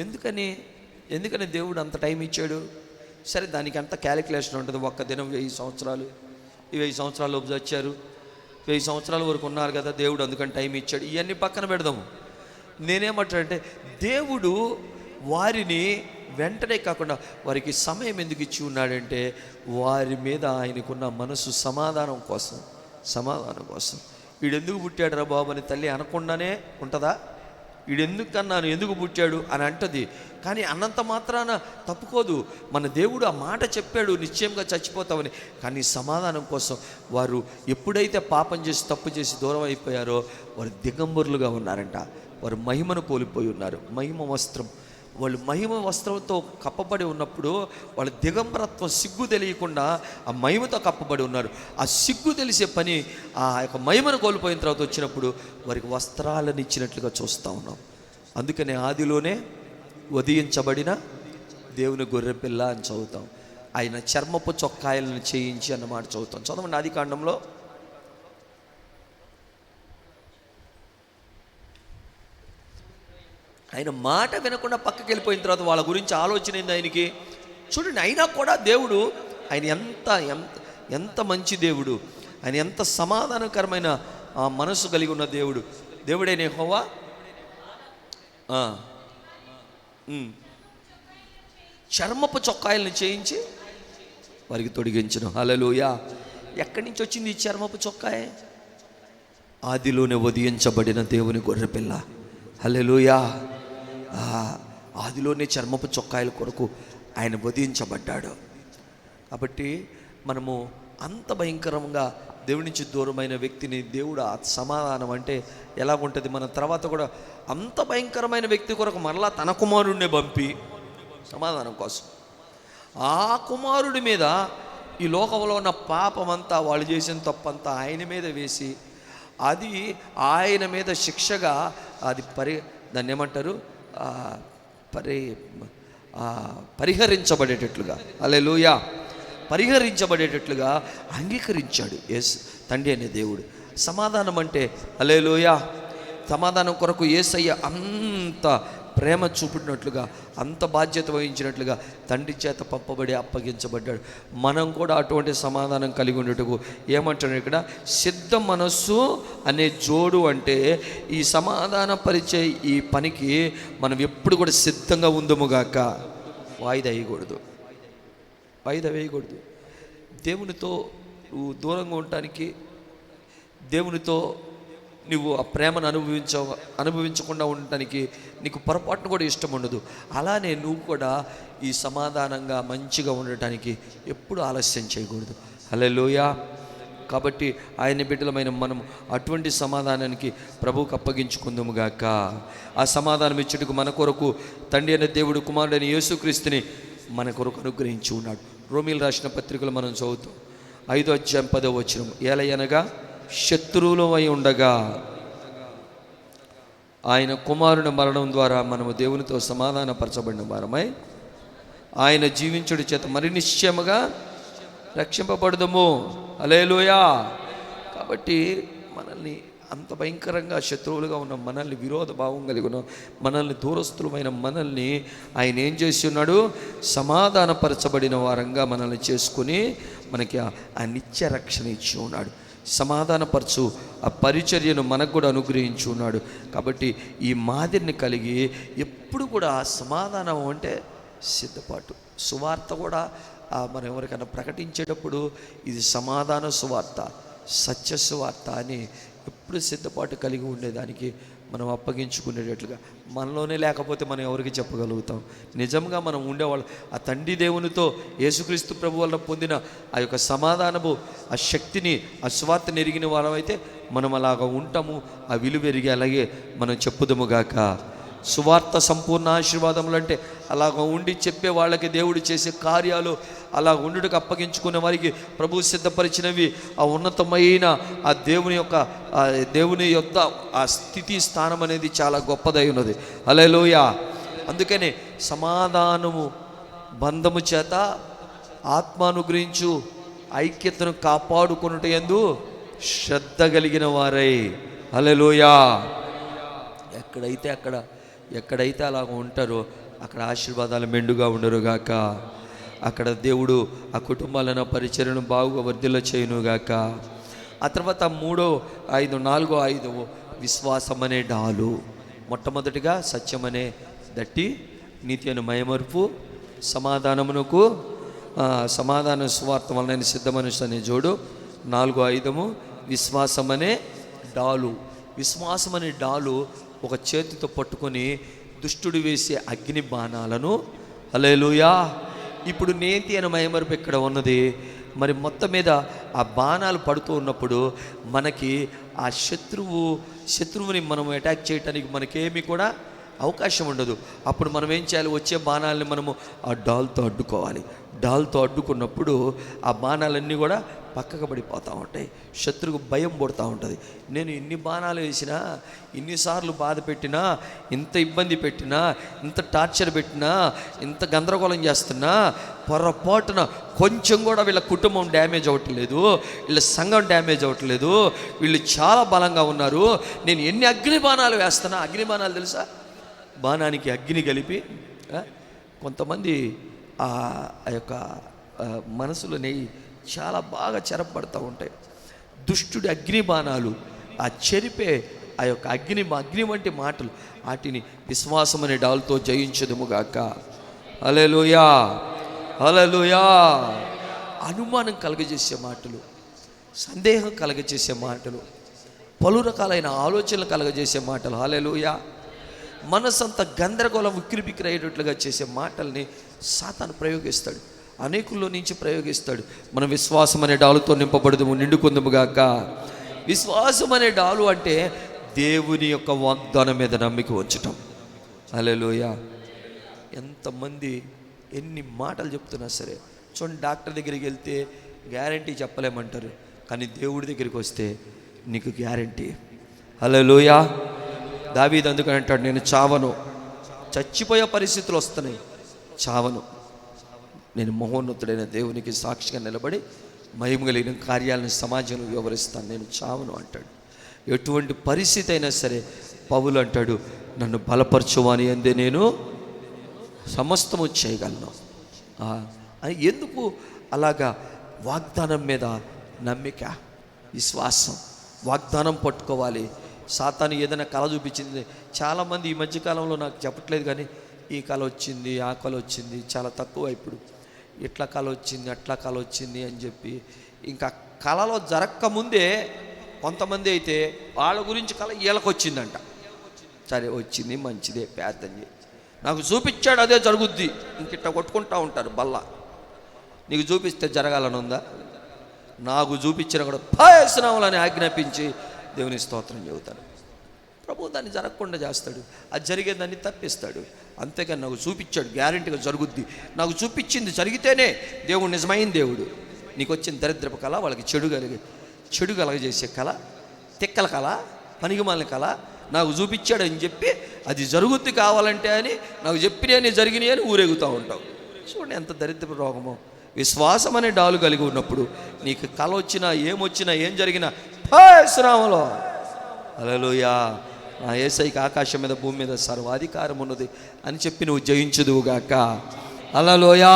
ఎందుకని దేవుడు అంత టైం ఇచ్చాడు? సరే, దానికి అంత క్యాలిక్యులేషన్ ఉంటుంది. ఒక్క దినం 1000 సంవత్సరాలు, ఈ 1000 సంవత్సరాలు వచ్చారు, 1000 సంవత్సరాల వరకు ఉన్నారు కదా దేవుడు, అందుకని టైం ఇచ్చాడు. ఇవన్నీ పక్కన పెడదాము. నేనేమంటానంటే, దేవుడు వారిని వెంటనే కాకుండా వారికి సమయం ఎందుకు ఇచ్చి ఉన్నాడంటే, వారి మీద ఆయనకున్న మనసు సమాధానం కోసం. వీడెందుకు పుట్టాడు రా బాబు అని తల్లి అనకుండానే ఉంటుందా? వీడెందుకన్నాను, ఎందుకు పుట్టాడు అని అంటది. కానీ అన్నంత మాత్రాన తప్పుకోదు. మన దేవుడు ఆ మాట చెప్పాడు, నిశ్చయంగా చచ్చిపోతామని. కానీ సమాధానం కోసం వారు ఎప్పుడైతే పాపం చేసి తప్పు చేసి దూరం అయిపోయారో వారు దిగంబరులుగా ఉన్నారంట. వారు మహిమను కోల్పోయి ఉన్నారు. మహిమ వస్త్రం, వాళ్ళు మహిమ వస్త్రంతో కప్పబడి ఉన్నప్పుడు వాళ్ళ దిగంబరత్వం, సిగ్గు తెలియకుండా ఆ మహిమతో కప్పబడి ఉన్నారు. ఆ సిగ్గు తెలిసే పని ఆ యొక్క మహిమను కోల్పోయిన తర్వాత వచ్చినప్పుడు వారికి వస్త్రాలను ఇచ్చినట్లుగా చూస్తూ ఉన్నాం. అందుకనే ఆదిలోనే వధించబడిన దేవుని గొర్రెపిల్ల అని చదువుతాం. ఆయన చర్మపు చొక్కాయలను చేయించి అన్నమాట చదువుతాం. చదవండి ఆదికాండంలో. ఆయన మాట వినకుండా పక్కకి వెళ్ళిపోయిన తర్వాత వాళ్ళ గురించి ఆలోచన ఏంది ఆయనకి? చూడండి, అయినా కూడా దేవుడు, ఆయన ఎంత ఎంత ఎంత మంచి దేవుడు, ఆయన ఎంత సమాధానకరమైన మనసు కలిగి ఉన్న దేవుడు. దేవుడైన యెహోవా చర్మపు చొక్కాయలను చేయించి వారికి తొడిగించను. హల్లెలూయా. ఎక్కడి నుంచి వచ్చింది ఈ చర్మపు చొక్కాయ? ఆదిలోనే వధించబడిన దేవుని గొర్రెపిల్ల. హల్లెలూయా. ఆదిలోనే చర్మపు చొక్కాయల కొరకు ఆయన వధించబడ్డాడు. కాబట్టి మనము అంత భయంకరంగా దేవుడి నుంచి దూరమైన వ్యక్తిని దేవుడు సమాధానం అంటే ఎలాగుంటుంది? మన తర్వాత కూడా అంత భయంకరమైన వ్యక్తి కొరకు మరలా తన కుమారుడినే పంపి సమాధానం కోసం ఆ కుమారుడి మీద ఈ లోకంలో ఉన్న పాపమంతా, వాళ్ళు చేసిన తప్పంతా ఆయన మీద వేసి అది ఆయన మీద శిక్షగా అది దాన్ని ఏమంటారు, పరిహరించబడేటట్లుగా, హల్లెలూయా, పరిహరించబడేటట్లుగా అంగీకరించాడు తండ్రి అనే దేవుడు. సమాధానం అంటే హల్లెలూయా, సమాధానం కొరకు యేసయ్య అంత ప్రేమ చూపినట్లుగా, అంత బాధ్యత వహించినట్లుగా తండ్రి చేత పంపబడి అప్పగించబడ్డాడు. మనం కూడా అటువంటి సమాధానం కలిగి ఉండేటకు ఏమంటాడు ఇక్కడ? సిద్ధ మనస్సు అనే జోడు. అంటే ఈ సమాధాన పరిచే ఈ పనికి మనం ఎప్పుడు కూడా సిద్ధంగా ఉందముగాక. వాయిదా వేయకూడదు, వాయిదా వేయకూడదు. దేవునితో నువ్వు దూరంగా ఉండటానికి, దేవునితో నువ్వు ఆ ప్రేమను అనుభవించకుండా ఉండటానికి నీకు పొరపాటును కూడా ఇష్టం ఉండదు. అలానే నువ్వు కూడా ఈ సమాధానంగా మంచిగా ఉండటానికి ఎప్పుడు ఆలస్యం చేయకూడదు. హల్లెలూయా. కాబట్టి ఆయన బిడ్డలమైన మనం అటువంటి సమాధానానికి ప్రభువుకు అప్పగించుకుందాము గాక. ఆ సమాధానం ఇచ్చుటకు మన కొరకు తండ్రి అనే దేవుడు కుమారుడైన యేసుక్రీస్తుని మన కొరకు అనుగ్రహించి ఉన్నాడు. రోమీలు రాసిన పత్రికలు మనం చదువుతాం 5వ అధ్యాయం 10వ వచనం. ఏలయనగా శత్రువులమై ఉండగా ఆయన కుమారుని మరణం ద్వారా మనము దేవునితో సమాధానపరచబడిన వారమై ఆయన జీవించుడి చేత మరి నిశ్చయముగా రక్షింపబడదము. హల్లెలూయా. కాబట్టి మనల్ని అంత భయంకరంగా శత్రువులుగా ఉన్న మనల్ని, విరోధ భావం కలిగి ఉన్న మనల్ని, దూరస్తులమైన మనల్ని ఆయన ఏం చేసి ఉన్నాడు? సమాధానపరచబడిన వారంగా మనల్ని చేసుకుని మనకి ఆ నిత్య రక్షణ ఇచ్చి ఉన్నాడు. సమాధానపరచు ఆ పరిచర్యను మనకు కూడా అనుగ్రహించి ఉన్నాడు. కాబట్టి ఈ మాదిరిని కలిగి ఎప్పుడు కూడా సమాధానం అంటే సిద్ధపాటు. సువార్త కూడా మనం ఎవరికైనా ప్రకటించేటప్పుడు ఇది సమాధాన సువార్త, సత్య సువార్త అని ఎప్పుడు సిద్ధపాటు కలిగి ఉండేదానికి మనం అప్పగించుకునేటట్లుగా. మనలోనే లేకపోతే మనం ఎవరికి చెప్పగలుగుతాం? నిజంగా మనం ఉండేవాళ్ళు ఆ తండ్రి దేవునితో యేసుక్రీస్తు ప్రభు వల్ల పొందిన ఆ యొక్క సమాధానము, ఆ శక్తిని, ఆ సువార్తను ఎరిగిన వాళ్ళమైతే మనం అలాగ ఉంటాము. ఆ విలువ ఎరిగి అలాగే మనం చెప్పుదముగాక. సువార్త సంపూర్ణ ఆశీర్వాదములు అంటే అలాగ ఉండి చెప్పే వాళ్ళకి దేవుడు చేసే కార్యాలు, అలా ఉండుటకు అప్పగించుకునే వారికి ప్రభు సిద్ధపరిచినవి ఆ ఉన్నతమైన ఆ దేవుని యొక్క ఆ స్థితి స్థానం అనేది చాలా గొప్పదై ఉన్నది. హల్లెలూయా. అందుకనే సమాధానము బంధము చేత ఆత్మానుగ్రహించు ఐక్యతను కాపాడుకొనుట యందు శ్రద్ధ కలిగిన వారై. హల్లెలూయా. ఎక్కడైతే అలాగ ఉంటారో అక్కడ ఆశీర్వాదాలు మెండుగా ఉండరుగాక. అక్కడ దేవుడు ఆ కుటుంబాలను, పరిచర్యను బాగుగా వర్ధిల్ల చేయునుగాక. ఆ తర్వాత 4వ విశ్వాసం అనే డాలు. మొట్టమొదటిగా సత్యం అనే దట్టి, నీతి అను మయమరుపు, సమాధానమునకు సమాధాన సువార్త వలన సిద్ధ మనుషు అనే జోడు. 4వ ఆయుధము విశ్వాసం అనే డాలు, విశ్వాసం అనే డాలు ఒక చేతితో పట్టుకొని దుష్టుడు వేసే అగ్ని బాణాలను, హల్లెలూయా. ఇప్పుడు నేతి అనే మైమరుపు ఇక్కడ ఉన్నది. మరి మొత్తం మీద ఆ బాణాలు పడుతూ ఉన్నప్పుడు మనకి ఆ శత్రువుని మనం అటాక్ చేయడానికి మనకేమీ కూడా అవకాశం ఉండదు. అప్పుడు మనం ఏం చేయాలి? వచ్చే బాణాలని మనము ఆ డాల్తో అడ్డుకోవాలి. డాల్తో అడ్డుకున్నప్పుడు ఆ బాణాలన్నీ కూడా పక్కకు పడిపోతూ ఉంటాయి. శత్రువుకు భయం పుడుతూ ఉంటుంది. నేను ఇన్ని బాణాలు వేసినా, ఇన్నిసార్లు బాధ పెట్టినా, ఇంత ఇబ్బంది పెట్టినా, ఇంత టార్చర్ పెట్టినా, ఇంత గందరగోళం చేస్తున్నా, పొరపాటున కొంచెం కూడా వీళ్ళ కుటుంబం డ్యామేజ్ అవ్వట్లేదు, వీళ్ళ సంఘం డ్యామేజ్ అవ్వట్లేదు, వీళ్ళు చాలా బలంగా ఉన్నారు. నేను ఎన్ని అగ్ని బాణాలు వేస్తున్నా, అగ్ని బాణాలు తెలుసా? బాణానికి అగ్ని కలిపి కొంతమంది ఆ యొక్క మనసులోని చాలా బాగా చెరపబడుతూ ఉంటాయి. దుష్టుడి అగ్ని బాణాలు, ఆ చెరిపే ఆ యొక్క అగ్ని వంటి మాటలు, వాటిని విశ్వాసం అనే డాల్తో జయించదుముగాక. హల్లెలూయా, హల్లెలూయా. అనుమానం కలగజేసే మాటలు, సందేహం కలగజేసే మాటలు, పలు రకాలైన ఆలోచనలు కలగజేసే మాటలు, హల్లెలూయా. మనసంతా గందరగోళం ఉక్కిరిబిక్కిరి అయ్యేటట్లుగా చేసే మాటల్ని సాతాను ప్రయోగిస్తాడు, అనేకుల్లో నుంచి ప్రయోగిస్తాడు. మనం విశ్వాసం అనే డాలుతో నింపబడదుము, నిండుకుందుముగాక. విశ్వాసం అనే డాలు అంటే దేవుని యొక్క వాగ్దానం మీద నమ్మిక ఉంచటం. హల్లెలూయా. ఎంతమంది ఎన్ని మాటలు చెప్తున్నా సరే, చూడండి, డాక్టర్ దగ్గరికి వెళ్తే గ్యారంటీ చెప్పలేమంటారు, కానీ దేవుడి దగ్గరికి వస్తే నీకు గ్యారంటీ. హల్లెలూయా. దావీదు అందుకని అంటాడు, నేను చావను. చచ్చిపోయే పరిస్థితులు వస్తున్నాయి, చావను. నేను మహోన్నతుడైన దేవునికి సాక్షిగా నిలబడి మహిమ కలిగిన కార్యాలను సమాజంలో వివరిస్తాను, నేను చావను అంటాడు. ఎటువంటి పరిస్థితి అయినా సరే పౌలు అంటాడు, నన్ను బలపరచువాని అందే నేను సమస్తము చేయగలను. ఎందుకు అలాగా? వాగ్దానం మీద నమ్మిక, విశ్వాసం. వాగ్దానం పట్టుకోవాలి. సాతాను ఏదైనా కళ చూపించింది. చాలామంది ఈ మధ్యకాలంలో నాకు చెప్పట్లేదు, కానీ ఈ కళ వచ్చింది, ఆ కళ వచ్చింది, చాలా తక్కువ ఇప్పుడు. ఇట్లా కళ వచ్చింది, అట్లా కళ వచ్చింది అని చెప్పి ఇంకా కళలో జరగకముందే కొంతమంది అయితే వాళ్ళ గురించి కళ వీళ్ళకి వచ్చిందంట. సరే వచ్చింది, మంచిదే, ప్రార్థన చేయి, నాకు చూపించాడు అదే జరుగుద్ది. ఇంకిట్లా కొట్టుకుంటూ ఉంటారు బల్ల. నీకు చూపిస్తే జరగాలని ఉందా? నాకు చూపించిన కూడా భయస్నాములని ఆజ్ఞాపించి దేవుని స్తోత్రం చెబుతాను. ప్రభు దాన్ని జరగకుండా చేస్తాడు, అది జరిగేదాన్ని తప్పిస్తాడు. అంతేగాని నాకు చూపించాడు గ్యారెంటీగా జరుగుద్ది, నాకు చూపించింది జరిగితేనే దేవుడు నిజమైన దేవుడు. నీకు వచ్చిన దరిద్రపు కళ వాళ్ళకి చెడు కలగజేసే కళ, తిక్కల కళ, పనికిమాలిన కళ, నాకు చూపించాడు అని చెప్పి అది జరుగుద్ది కావాలంటే అని నాకు చెప్పినవి జరిగినాయి అని ఊరేగుతూ ఉంటావు. చూడండి ఎంత దరిద్రపు రోగమో. విశ్వాసం అనే డాలు కలిగి ఉన్నప్పుడు నీకు కళ వచ్చినా, ఏమొచ్చినా, ఏం జరిగినా శ్రామంలో హల్లెలూయా, నా యేసయ్యకి ఆకాశం మీద భూమి మీద సర్వాధికారం ఉన్నది అని చెప్పి నువ్వు జయించుదువుగాక. హల్లెలూయా.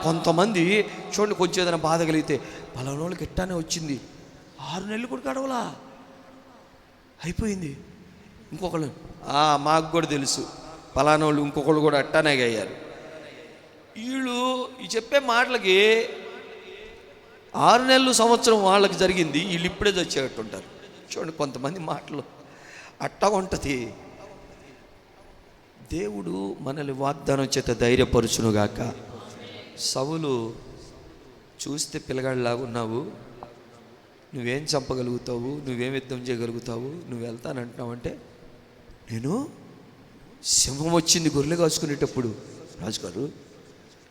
కొంతమంది చూడండి, కొంచెం ఏదైనా బాధ కలిగితే పలానోళ్ళకి ఎట్టానే వచ్చింది, 6 నెలలు కూడా గడవలా, అయిపోయింది. ఇంకొకళ్ళు మాకు కూడా తెలుసు పలానోళ్ళు ఇంకొకళ్ళు కూడా అట్టానే అయ్యారు. వీళ్ళు ఈ చెప్పే మాటలకి 6 నెలలు, సంవత్సరం వాళ్ళకి జరిగింది, వీళ్ళు ఇప్పుడే చచ్చేటట్టుంటారు. చూడండి కొంతమంది మాటలు అట్టా ఉంటుంది. దేవుడు మనల్ని వాగ్దానం చేత ధైర్యపరుచునుగాక. సౌలు చూస్తే పిల్లగాడిలాగా ఉన్నావు, నువ్వేం చంపగలుగుతావు, నువ్వేం యుద్ధం చేయగలుగుతావు, నువ్వు వెళ్తానంటున్నావు అంటే, నేను సింహం వచ్చింది గొర్రెలు కాసుకునేటప్పుడు, రాజుగారు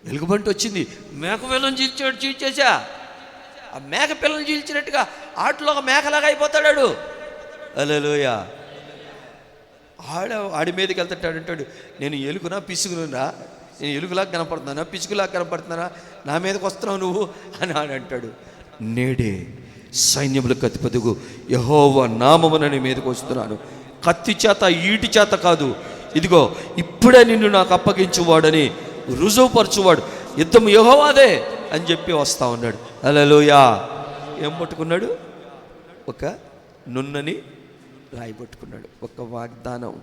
వెలుగుబంటి వచ్చింది, మేక పిల్లని చీల్చేసా, ఆ మేక పిల్లని చీల్చినట్టుగా ఆటలో ఒక మేకలాగా అయిపోతాడు. హల్లెలూయా. ఆడి మీదకి వెళ్తాడు, అంటాడు, నేను ఎలుగునా పిసుగునా, నేను ఎలుగులాగా కనపడుతున్నానా, పిసుగులాగా కనపడుతున్నానా, నా మీదకి వస్తున్నావు నువ్వు అని అంటాడు. నేడే సైన్యములకు అధిపతిగు యెహోవా నామమున నీ మీదకి వస్తున్నాను, కత్తి చేత ఈటి చేత కాదు, ఇదిగో ఇప్పుడే నిన్ను నాకు అప్పగించువాడని రుజువుపరచువాడు, యుద్ధం యెహోవాదే అని చెప్పి వస్తా ఉన్నాడు. హల్లెలూయా. ఏం పట్టుకున్నాడు? ఒక నున్నని రాయి పట్టుకున్నాడు. ఒక వాగ్దానం.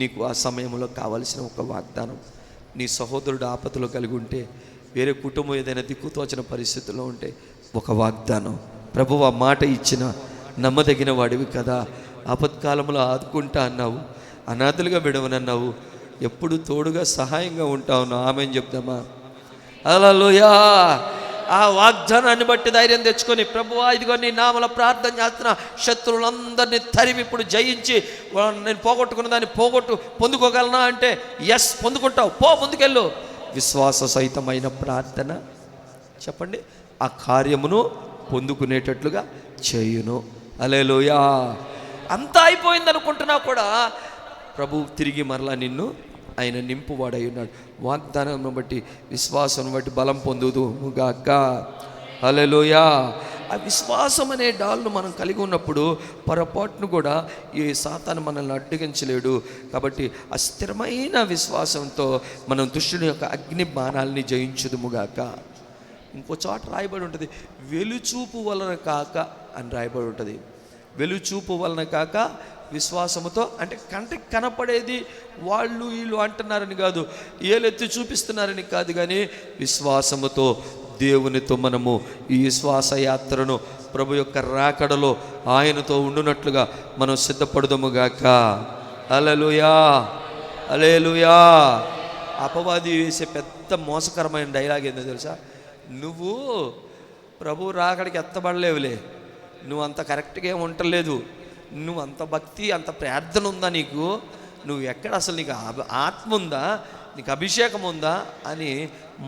నీకు ఆ సమయంలో కావలసిన ఒక వాగ్దానం. నీ సహోదరుడు ఆపదలో కలిగి ఉంటే, వేరే కుటుంబం ఏదైనా దిక్కుతోచిన పరిస్థితుల్లో ఉంటే ఒక వాగ్దానం. ప్రభువు ఆ మాట ఇచ్చిన నమ్మదగిన వాడివి కదా, ఆపత్కాలంలో ఆదుకుంటా అన్నావు, అనాథలుగా విడవనన్నావు, ఎప్పుడు తోడుగా సహాయంగా ఉంటావు. ఆమెను చెప్దామా? హల్లెలూయా. ఆ వాగ్దానాన్ని బట్టి ధైర్యం తెచ్చుకొని, ప్రభువా ఇదిగో నీ నామములో ప్రార్థన చేస్తున్నా, శత్రువులందరినీ తరిమి ఇప్పుడు జయించి నేను పోగొట్టుకున్న దాన్ని పొందుకోగలనా అంటే ఎస్ పొందుకుంటావు, పో ముందుకెళ్ళు. విశ్వాస సహితమైన ప్రార్థన చెప్పండి ఆ కార్యమును పొందుకునేటట్లుగా చేయును. హల్లెలూయా. అంతా అయిపోయింది అనుకుంటున్నా కూడా ప్రభు తిరిగి మరలా నిన్ను ఆయన నింపువాడై ఉన్నాడు. వాగ్దానం బట్టి విశ్వాసం బట్టి బలం పొందుదుగాక. హల్లెలూయా. ఆ విశ్వాసం అనే డాల్ను మనం కలిగి ఉన్నప్పుడు పొరపాటును కూడా ఈ సాతాను మనల్ని అడ్డగించలేడు. కాబట్టి ఆ స్థిరమైన విశ్వాసంతో మనం దుష్టుని యొక్క అగ్ని బాణాలని జయించుదుముగాక. ఇంకో చోట రాయబడి ఉంటుంది, వెలుచూపు వలన కాక అని రాయబడి ఉంటుంది. వెలుచూపు వలన కాక విశ్వాసముతో, అంటే కంటికి కనపడేది వాళ్ళు వీళ్ళు అంటున్నారని కాదు, ఏలెత్తి చూపిస్తున్నారని కాదు, కానీ విశ్వాసముతో దేవునితో మనము ఈ విశ్వాస యాత్రను ప్రభు యొక్క రాకడలో ఆయనతో ఉండునట్లుగా మనం సిద్ధపడుదముగాక. హల్లెలూయా. హల్లెలూయా. అపవాది వేసే పెద్ద మోసకరమైన డైలాగ్ ఏందో తెలుసా? నువ్వు ప్రభు రాకడికి ఎత్తబడలేవులే, నువ్వు అంత కరెక్ట్గా ఏమి ఉండలేదు, నువ్వు అంత భక్తి అంత ప్రార్థన ఉందా నీకు, నువ్వు ఎక్కడ అసలు నీకు ఆత్మ ఉందా, నీకు అభిషేకం ఉందా అని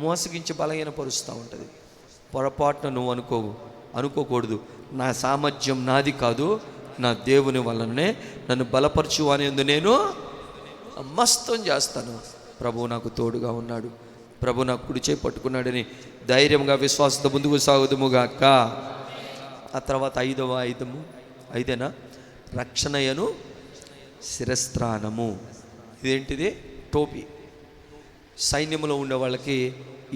మోసగించి బలహీనపరుస్తూ ఉంటుంది. పొరపాటున నువ్వు అనుకోకూడదు, నా సామర్థ్యం నాది కాదు, నా దేవుని వలననే నన్ను బలపరచు అనేందు నేను మస్తం చేస్తాను. ప్రభువు నాకు తోడుగా ఉన్నాడు, ప్రభు నాకు కుడి చేయి పట్టుకున్నాడని ధైర్యంగా విశ్వాసంతో ముందుకు సాగుదుముగాక. ఆ తర్వాత ఐదేనా రక్షణయను శిరస్త్రాణము. ఇదేంటిది? టోపీ. సైన్యంలో ఉండే వాళ్ళకి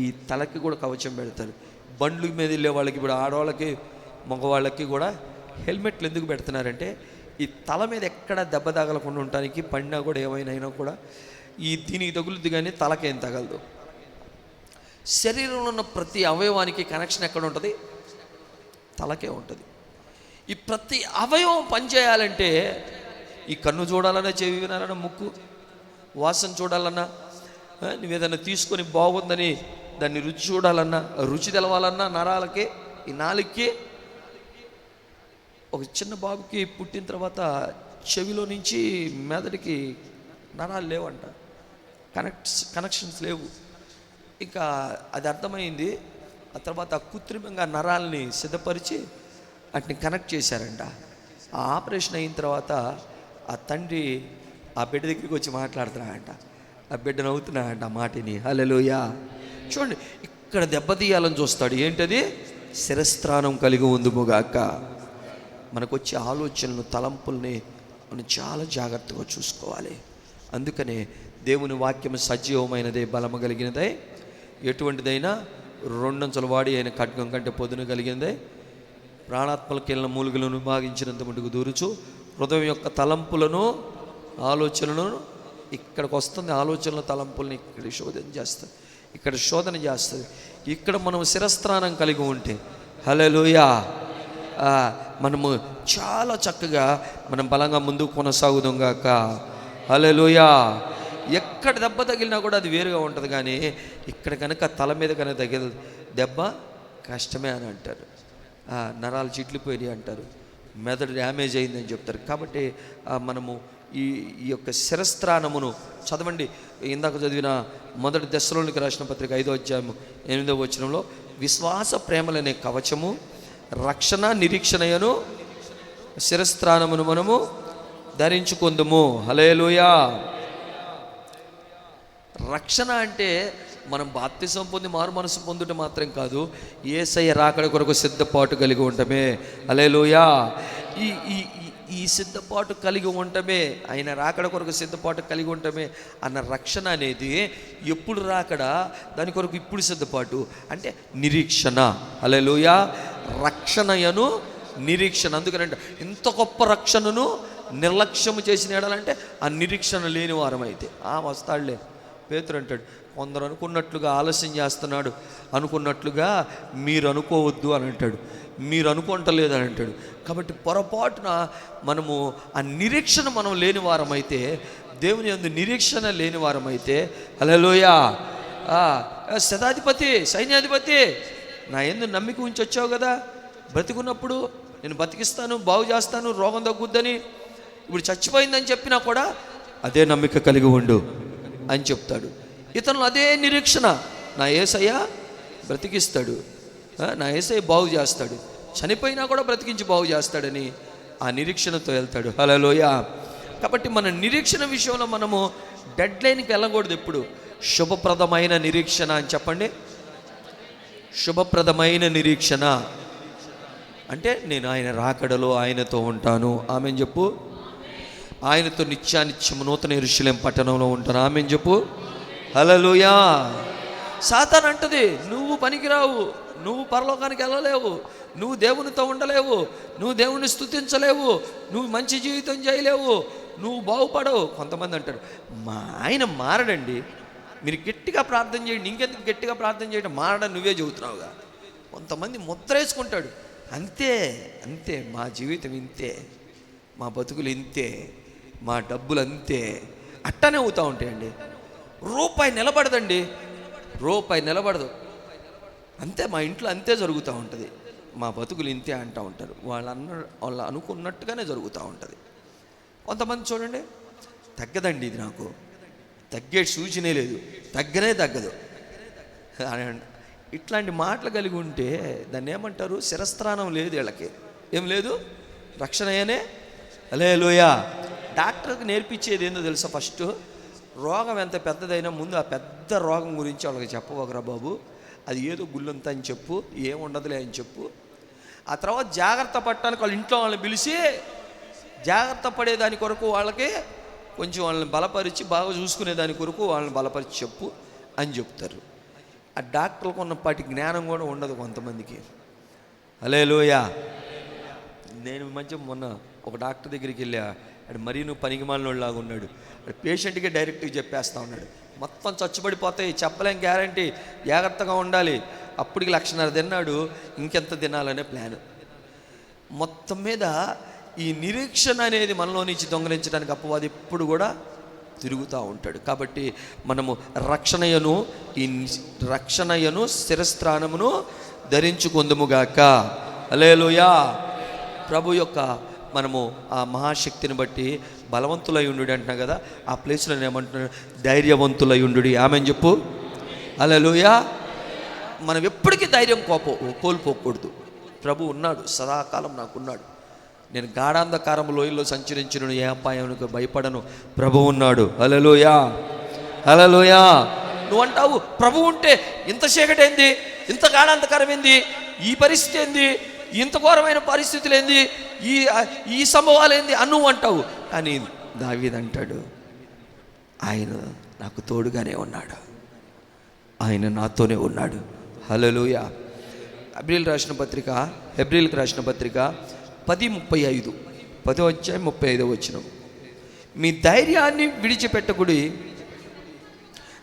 ఈ తలకి కూడా కవచం పెడతారు. బండ్ల మీద వెళ్ళే వాళ్ళకి, ఇప్పుడు ఆడవాళ్ళకి మగవాళ్ళకి కూడా హెల్మెట్లు ఎందుకు పెడుతున్నారంటే ఈ తల మీద ఎక్కడ దెబ్బ తగలకుండా ఉండటానికి. పడినా కూడా ఏమైనా కూడా దీనికి తగులుద్ది కానీ తలకేం తగలదు. శరీరంలో ఉన్న ప్రతి అవయవానికి కనెక్షన్ ఎక్కడ ఉంటుంది? తలకే ఉంటుంది. ఈ ప్రతి అవయవం పనిచేయాలంటే ఈ కన్ను చూడాలన్నా, చెవి వినాలన్నా, ముక్కు వాసన చూడాలన్నా, నువ్వేదన్నా తీసుకొని బాగుందని దాన్ని రుచి చూడాలన్నా, రుచి తెలవాలన్నా నరాలకి, ఈ నాలుగుకి. ఒక చిన్న బాబుకి పుట్టిన తర్వాత చెవిలో నుంచి మెదడికి నరాలు లేవంట, కనెక్షన్స్ లేవు. ఇంకా అది అర్థమైంది. ఆ తర్వాత కృత్రిమంగా నరాలని సిద్ధపరిచి వాటిని కనెక్ట్ చేశారంట. ఆ ఆపరేషన్ అయిన తర్వాత ఆ తండ్రి ఆ బిడ్డ దగ్గరికి వచ్చి మాట్లాడుతున్నాడంట, ఆ బిడ్డ నవ్వుతున్నాడంట ఆ మాటిని. హల్లెలూయా. చూడండి, ఇక్కడ దెబ్బతీయాలని చూస్తాడు. ఏంటది? శిరస్త్రాణం కలిగి ఉందుముగాక. మనకు వచ్చే ఆలోచనలు, తలంపుల్ని మనం చాలా జాగ్రత్తగా చూసుకోవాలి. అందుకనే దేవుని వాక్యం సజీవమైనదే, బలము కలిగినదే, ఎటువంటిదైనా రెండంచుల వాడి అయిన ఖడ్గం కంటే పొదును కలిగిందే, ప్రాణాత్మలకు వెళ్ళిన మూలుగులను విభాగించినంత మటుకు దూరుచు హృదయం యొక్క తలంపులను, ఆలోచనలను, ఇక్కడికి వస్తుంది ఆలోచనల తలంపుల్ని ఇక్కడ శోధన చేస్తుంది. ఇక్కడ మనం శిరస్త్రాణం కలిగి ఉంటే హల్లెలూయా మనము చాలా చక్కగా మనం బలంగా ముందుకు కొనసాగుదాం గాక. హల్లెలూయా. ఎక్కడ దెబ్బ తగిలినా కూడా అది వేరుగా ఉంటుంది, కానీ ఇక్కడ కనుక తల మీద కనుక తగిలి దెబ్బ కష్టమే అని అంటారు. నరాలు చిట్లిపోయి అంటారు, మెదడు డ్యామేజ్ అయిందని చెప్తారు. కాబట్టి మనము ఈ యొక్క శిరస్త్రాణమును చదవండి. ఇందాక చదివిన 1 దెస్సలోనికి రాసిన పత్రిక 5వ అధ్యాయం 8వ వచనంలో విశ్వాస ప్రేమలనే కవచము, రక్షణ నిరీక్షణయను శిరస్త్రాణమును మనము ధరించుకుందుము. హల్లెలూయా. రక్షణ అంటే మనం బాప్తిసం పొంది మారు మనసు పొందుట మాత్రం కాదు, యేసయ్య రాకడ కొరకు సిద్ధపాటు కలిగి ఉండటమే. హల్లెలూయా. ఈ సిద్ధపాటు కలిగి ఉండటమే, ఆయన రాకడ కొరకు సిద్ధపాటు కలిగి ఉండటమే అన్న రక్షణ అనేది ఎప్పుడు రాకడ, దాని కొరకు ఇప్పుడు సిద్ధపాటు అంటే నిరీక్షణ. హల్లెలూయా. రక్షణయను నిరీక్షణ. అందుకనంటే ఇంత గొప్ప రక్షణను నిర్లక్ష్యము చేసిన ఏడాలంటే ఆ నిరీక్షణ లేని వారం అయితే వస్తాడులే. పేతురు అంటాడు, కొందరు అనుకున్నట్లుగా ఆలస్యం చేస్తున్నాడు అనుకున్నట్లుగా మీరు అనుకోవద్దు అని అంటాడు, మీరు అనుకుంటలేదు అని అంటాడు. కాబట్టి పొరపాటున మనము ఆ నిరీక్షణ మనం లేని వారమైతే, దేవుని యందు నిరీక్షణ లేని వారమైతే, హల్లెలూయా, శతాధిపతి సైన్యాధిపతి నా యందు నమ్మిక ఉంచి వచ్చావు కదా, బ్రతికున్నప్పుడు నేను బతికిస్తాను, బాగు చేస్తాను, రోగం తగ్గుద్దని, ఇప్పుడు చచ్చిపోయిందని చెప్పినా కూడా అదే నమ్మిక కలిగి ఉండు అని చెప్తాడు. ఇతను అదే నిరీక్షణ, నా యేసయ్య బ్రతికిస్తాడు, నా యేసయ్య బాగు చేస్తాడు, చనిపోయినా కూడా బ్రతికించి బాగు చేస్తాడని ఆ నిరీక్షణతో వెళ్తాడు. హల్లెలూయా. కాబట్టి మన నిరీక్షణ విషయంలో మనము డెడ్ లైన్కి వెళ్ళకూడదు. ఎప్పుడు శుభప్రదమైన నిరీక్షణ అని చెప్పండి. శుభప్రదమైన నిరీక్షణ అంటే నేను ఆయన రాకడలో ఆయనతో ఉంటాను, ఆమెను చెప్పు. ఆయనతో నిత్యానిత్యము నూతన యెరూషలేము పట్టణంలో ఉంటాను, ఆమెను చెప్పు. హల్లెలూయా. సాతాను అంటది, నువ్వు పనికిరావు, నువ్వు పరలోకానికి వెళ్ళలేవు, నువ్వు దేవునితో ఉండలేవు, నువ్వు దేవుని స్తుతించలేవు, నువ్వు మంచి జీవితం చేయలేవు, నువ్వు బాగుపడవు. కొంతమంది అంటారు, మా ఆయన మారడండి, మీరు గట్టిగా ప్రార్థన చేయండి. ఇంకెందుకు గట్టిగా ప్రార్థన చేయడం, మారడం నువ్వే చెబుతున్నావుగా. కొంతమంది ముద్ర వేసుకుంటాడు, అంతే అంతే, మా జీవితం ఇంతే, మా బతుకులు ఇంతే, మా డబ్బులు అంతే, అట్టనే అవుతూ ఉంటాయండి. రూపాయి నిలబడదండి, రూపాయి నిలబడదు, అంతే, మా ఇంట్లో అంతే జరుగుతూ ఉంటుంది, మా బతుకులు ఇంతే అంటూ ఉంటారు. వాళ్ళు అనుకున్నట్టుగానే జరుగుతూ ఉంటుంది. కొంతమంది చూడండి, తగ్గదండి, ఇది నాకు తగ్గే సూచనే లేదు, తగ్గనే తగ్గదు, ఇట్లాంటి మాటలు కలిగి ఉంటే దాన్ని ఏమంటారు? శిరస్త్రాణం లేదు వీళ్ళకి, ఏం లేదు, రక్షణయనే. హల్లెలూయా. డాక్టర్కి నేర్పించేది ఏందో తెలుసా? ఫస్ట్ రోగం ఎంత పెద్దదైనా ముందు ఆ పెద్ద రోగం గురించి వాళ్ళకి చెప్పవగరా బాబు, అది ఏదో గుళ్ళంతా అని చెప్పు, ఏముండదులే అని చెప్పు. ఆ తర్వాత జాగ్రత్త పడటానికి వాళ్ళ ఇంట్లో వాళ్ళని పిలిచి జాగ్రత్త పడేదాని కొరకు వాళ్ళకి కొంచెం వాళ్ళని బలపరిచి బాగా చూసుకునే దాని కొరకు వాళ్ళని బలపరిచి చెప్పు అని చెప్తారు. ఆ డాక్టర్లకు ఉన్నపాటి జ్ఞానం కూడా ఉండదు కొంతమందికి. హల్లెలూయా. నేను మొన్న ఒక డాక్టర్ దగ్గరికి వెళ్ళా, అది మరీ నువ్వు పనికిమాలినోళ్ళలాగా ఉన్నాడు. అది పేషెంట్కి డైరెక్ట్గా చెప్పేస్తా ఉన్నాడు, మొత్తం చచ్చుబడిపోతాయి, చెప్పలేం, గ్యారంటీ, జాగ్రత్తగా ఉండాలి. అప్పటికి 1,50,000 తిన్నాడు, ఇంకెంత తినాలనే ప్లాన్. మొత్తం మీద ఈ నిరీక్షణ అనేది మనలో నుంచి దొంగలించడానికి అపవాది ఎప్పుడు కూడా తిరుగుతూ ఉంటాడు. కాబట్టి మనము రక్షణయను శిరస్త్రాణమును ధరించుకొందుముగాక. హల్లెలూయా. ప్రభు యొక్క మనము ఆ మహాశక్తిని బట్టి బలవంతులై ఉండు అంటున్నా కదా, ఆ ప్లేస్లో ఏమంటున్నాడు? ధైర్యవంతులై ఉండు, ఆమెను చెప్పు. హల్లెలూయా. మనం ఎప్పటికీ ధైర్యం కోల్పోకూడదు. ప్రభు ఉన్నాడు, సదాకాలం నాకున్నాడు, నేను గాఢాంధకారం లోయలో సంచరించును, ఏ అపాయానికి భయపడను, ప్రభు ఉన్నాడు. హల్లెలూయా. హల్లెలూయా. నువ్వు అంటావు, ప్రభు ఉంటే ఇంత చీకటి ఏంది, ఇంత గాఢాంధకారం ఏంది, ఈ పరిస్థితి ఏంది, ఇంత ఘోరమైన పరిస్థితులు ఏంది, ఈ సంభవాలు ఏంది అని నువ్వు అంటావు. కానీ దావీదు అంటాడు, ఆయన నాకు తోడుగానే ఉన్నాడు, ఆయన నాతోనే ఉన్నాడు. హల్లెలూయా. హెబ్రీయులకు రాసిన పత్రిక 10:35, 10:35 మీ ధైర్యాన్ని విడిచిపెట్టకుడి,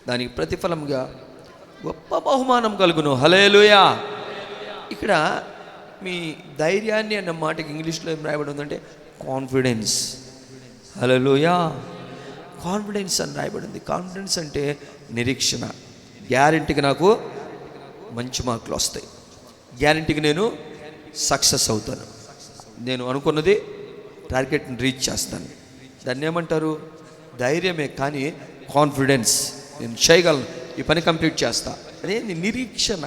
దానికి ప్రతిఫలంగా గొప్ప బహుమానం కలుగును. హల్లెలూయా. ఇక్కడ మీ ధైర్యాన్ని అన్న మాటకి ఇంగ్లీష్లో ఏం రాయబడి ఉందంటే కాన్ఫిడెన్స్. హల్లెలూయా. కాన్ఫిడెన్స్ అని రాయబడి ఉంది. కాన్ఫిడెన్స్ అంటే నిరీక్షణ. గ్యారెంటీకి నాకు మంచి మార్కులు వస్తాయి, గ్యారెంటీకి నేను సక్సెస్ అవుతాను, నేను అనుకున్నది టార్గెట్ని రీచ్ చేస్తాను. దాన్ని ఏమంటారు? ధైర్యమే, కానీ కాన్ఫిడెన్స్, నేను చేయగలను, ఈ పని కంప్లీట్ చేస్తా, అదేంది? నిరీక్షణ.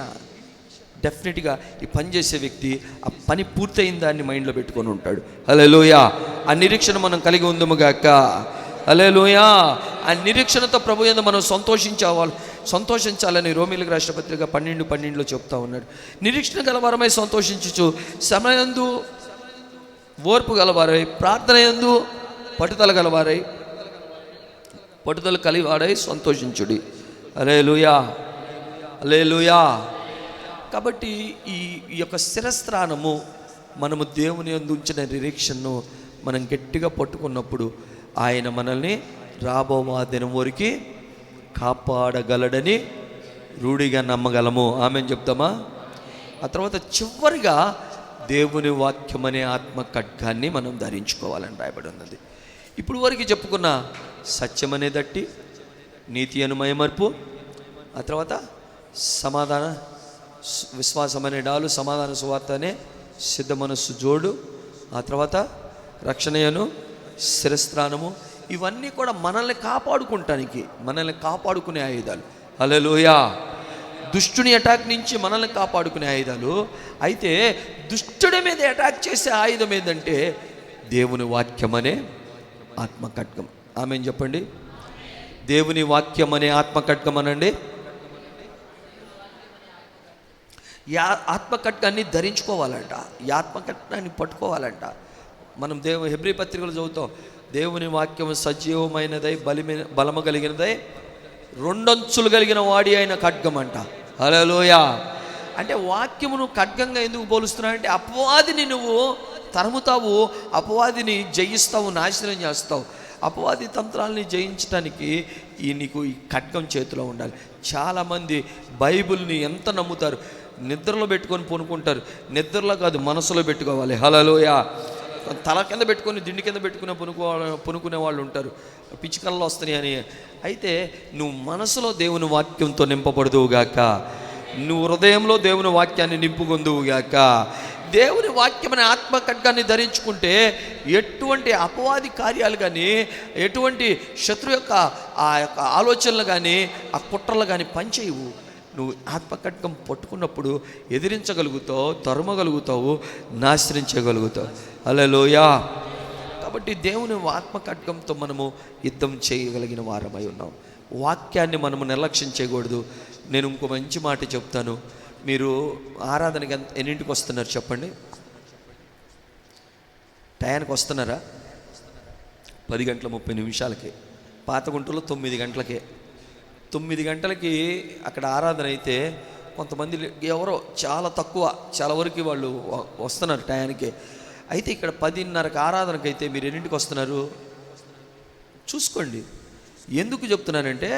డెఫినెట్గా ఈ పని చేసే వ్యక్తి ఆ పని పూర్తయిన దాన్ని మైండ్లో పెట్టుకొని ఉంటాడు. హల్లెలూయా. ఆ నిరీక్షణ మనం కలిగి ఉందుముగాక. హల్లెలూయా. ఆ నిరీక్షణతో ప్రభు యందు మనం సంతోషించాలని రోమీయులకు రాసిన పత్రిక 12:12 చెప్తా ఉన్నాడు. నిరీక్షణ గలవారమై సంతోషించుచు, సమయందు ఓర్పు గలవారై, ప్రార్థన యందు పట్టుదల కలివారై సంతోషించుడి. హల్లెలూయా. హల్లెలూయా. కాబట్టి ఈ యొక్క శిరస్త్రాణము, మనము దేవుని యందు ఉంచిన నిరీక్షణను మనం గట్టిగా పట్టుకున్నప్పుడు ఆయన మనల్ని రాబో దినం వరకు కాపాడగలడని రూఢిగా నమ్మగలము. ఆమేన్ చెప్తామా? ఆ తర్వాత చివరిగా దేవుని వాక్యం అనే ఆత్మ ఖడ్గాన్ని మనం ధరించుకోవాలని రాయబడి ఉన్నది. ఇప్పుడు వరకు చెప్పుకున్న సత్యం అనే దట్టి, నీతి అను మైమర్పు, ఆ తర్వాత సమాధాన విశ్వాసం అనే డాలు, సమాధాన సువార్త అనే సిద్ధ మనస్సు జోడు, ఆ తర్వాత రక్షణయను శిరస్త్రాణము, ఇవన్నీ కూడా మనల్ని కాపాడుకుంటానికి, మనల్ని కాపాడుకునే ఆయుధాలు. హల్లెలూయా. దుష్టుని అటాక్ నుంచి మనల్ని కాపాడుకునే ఆయుధాలు. అయితే దుష్టుడి మీద అటాక్ చేసే ఆయుధం ఏంటంటే దేవుని వాక్యం అనే ఆత్మ ఖడ్గం. ఆమేన్ చెప్పండి. దేవుని వాక్యం అనే ఆత్మ ఖడ్గం అనండి. ఆత్మ ఖడ్గాన్ని ధరించుకోవాలంట, ఈ ఆత్మ ఖడ్గాన్ని పట్టుకోవాలంట. మనం హెబ్రీ పత్రికలు చదువుతాం, దేవుని వాక్యం సజీవమైనదై బలము కలిగినదై రెండంచులు కలిగిన వాడి అయిన ఖడ్గం అంట. హల్లెలూయా. అంటే వాక్యమును ఖడ్గంగా ఎందుకు పోలుస్తున్నావు? అపవాదిని నువ్వు తరుముతావు, అపవాదిని జయిస్తావు, నాశనం చేస్తావు. అపవాది తంత్రాలని జయించడానికి నీకు ఈ ఖడ్గం చేతిలో ఉండాలి. చాలామంది బైబిల్ని ఎంత నమ్ముతారు, నిద్రలో పెట్టుకొని పొనుకుంటారు. నిద్రలో కాదు, మనసులో పెట్టుకోవాలి. హల్లెలూయా. తల కింద పెట్టుకొని దిండి కింద పెట్టుకునే పొనుకునే వాళ్ళు ఉంటారు, పిచ్చికల్లో వస్తున్నాయి అని. అయితే నువ్వు మనసులో దేవుని వాక్యంతో నింపబడదువుగాక, నువ్వు హృదయంలో దేవుని వాక్యాన్ని నింపుకొందువుగాక. దేవుని వాక్యమనే ఆత్మ ఖడ్గాన్ని ధరించుకుంటే ఎటువంటి అపవాది కార్యాలు కానీ, ఎటువంటి శత్రు యొక్క ఆ యొక్క ఆలోచనలు కానీ, ఆ కుట్రలు కానీ పనిచేయవు. నువ్వు ఆత్మ ఖడ్గం పట్టుకున్నప్పుడు ఎదిరించగలుగుతావు, తరుమగలుగుతావు, నాశనించగలుగుతావు. హల్లెలూయా. కాబట్టి దేవుని ఆత్మ ఖడ్గంతో మనము యుద్ధం చేయగలిగిన వారమై ఉన్నాం. వాక్యాన్ని మనము నిర్లక్ష్యం చేయకూడదు. నేను ఇంకో మంచి మాట చెప్తాను. మీరు ఆరాధనకి ఎన్నింటికి వస్తున్నారు చెప్పండి? టయానికి వస్తున్నారా? 10:30 పాత గుంటలో 9 గంటలకే. 9 గంటలకి అక్కడ ఆరాధన అయితే కొంతమంది ఎవరో చాలా తక్కువ, చాలా వరకు వాళ్ళు వస్తున్నారు టయానికే. అయితే ఇక్కడ 10:30కి ఆరాధనకి అయితే మీరు ఎన్నింటికి వస్తున్నారు చూసుకోండి. ఎందుకు చెప్తున్నానంటే,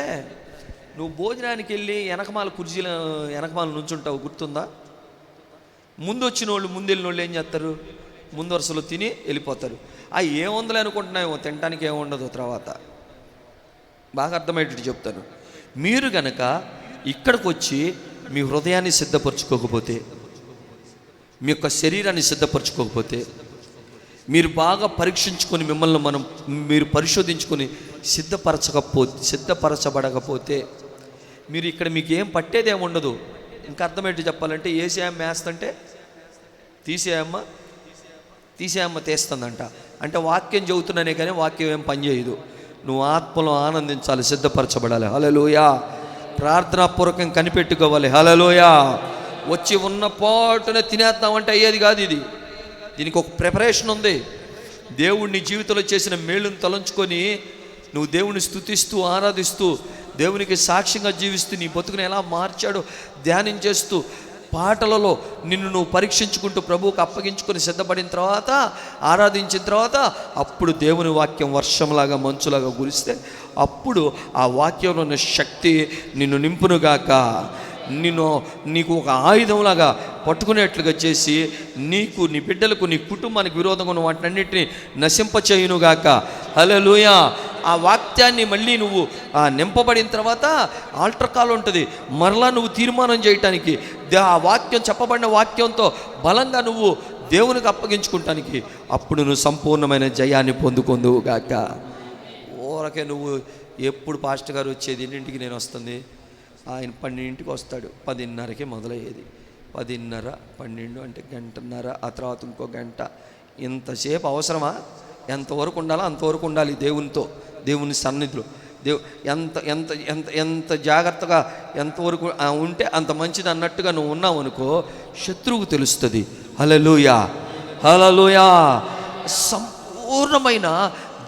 నువ్వు భోజనానికి వెళ్ళి వెనకమాల కుర్చీల వెనకమాల నుంచుంటావు, గుర్తుందా? ముందు వచ్చిన వాళ్ళు, ముందు వెళ్ళిన వాళ్ళు ఏం చేస్తారు? ముందు వరుసలో తిని వెళ్ళిపోతారు. ఏముందలే అనుకుంటున్నాయేమో, తినడానికి ఏముండదు. తర్వాత బాగా అర్థమయ్యేటట్టు చెప్తాను. మీరు గనక ఇక్కడికి వచ్చి మీ హృదయాన్ని సిద్ధపరచుకోకపోతే, మీ యొక్క శరీరాన్ని సిద్ధపరచుకోకపోతే, మీరు బాగా పరీక్షించుకొని మిమ్మల్ని మీరు పరిశోధించుకొని సిద్ధపరచబడకపోతే మీరు ఇక్కడ మీకు ఏం పట్టేదేమి ఉండదు. ఇంకా అర్థమేంటి చెప్పాలంటే, ఏసేయమ్మ వేస్తుంటే తీసేయమ్మ తీస్తుందంట. అంటే వాక్యం చెబుతున్నానే కానీ వాక్యం ఏం పనిచేయదు. నువ్వు ఆత్మలో ఆనందించాలి, సిద్ధపరచబడాలి. హల్లెలూయా. ప్రార్థనాపూర్వకం కనిపెట్టుకోవాలి. హల్లెలూయా. వచ్చి ఉన్న పాటునే తినేద్దామంటే అయ్యేది కాదు. దీనికి ఒక ప్రిపరేషన్ ఉంది. దేవుడిని జీవితంలో చేసిన మేలును తలంచుకొని నువ్వు దేవుని స్తుతిస్తూ, ఆరాధిస్తూ, దేవునికి సాక్ష్యంగా జీవిస్తూ, నీ బతుకుని ఎలా మార్చాడో ధ్యానం చేస్తూ, పాటలలో నిన్ను నువ్వు పరీక్షించుకుంటూ ప్రభువుకు అప్పగించుకొని సిద్ధపడిన తర్వాత, ఆరాధించిన తర్వాత, అప్పుడు దేవుని వాక్యం వర్షంలాగా మంచులాగా కురిస్తే అప్పుడు ఆ వాక్యంలో ఉన్న శక్తి నిన్ను నింపునుగాక, నీకు ఒక ఆయుధంలాగా పట్టుకునేట్లుగా చేసి నీకు, నీ బిడ్డలకు, నీ కుటుంబానికి విరోధంగా ఉన్న వాటినన్నింటినీ నశింపచేయునుగాక. హల్లెలూయా. ఆ వాక్యాన్ని మళ్ళీ నువ్వు నింపబడిన తర్వాత ఆల్టర్ కాల్ ఉంటుంది. మరలా నువ్వు తీర్మానం చేయటానికి, ఆ వాక్యం, చెప్పబడిన వాక్యంతో బలంగా నువ్వు దేవునికి అప్పగించుకుంటానికి, అప్పుడు నువ్వు సంపూర్ణమైన జయాన్ని పొందుకొందువుగాక. ఊరకే నువ్వు ఎప్పుడు పాస్టర్ గారు వచ్చేది ఎన్నింటికి నేను వస్తుంది, ఆయన 12ంటికి వస్తాడు, 10:30కి మొదలయ్యేది. 10:30, 12 అంటే గంటన్నర, ఆ తర్వాత ఇంకో గంట. ఇంతసేపు అవసరమా? ఎంతవరకు ఉండాలో అంతవరకు ఉండాలి దేవునితో, దేవుని సన్నిధిలో. ఎంత ఎంత ఎంత ఎంత జాగ్రత్తగా ఎంతవరకు ఉంటే అంత మంచిది అన్నట్టుగా నువ్వు ఉన్నావు అనుకో, శత్రువుకు తెలుస్తుంది. హల్లెలూయా. హల్లెలూయా. సంపూర్ణమైన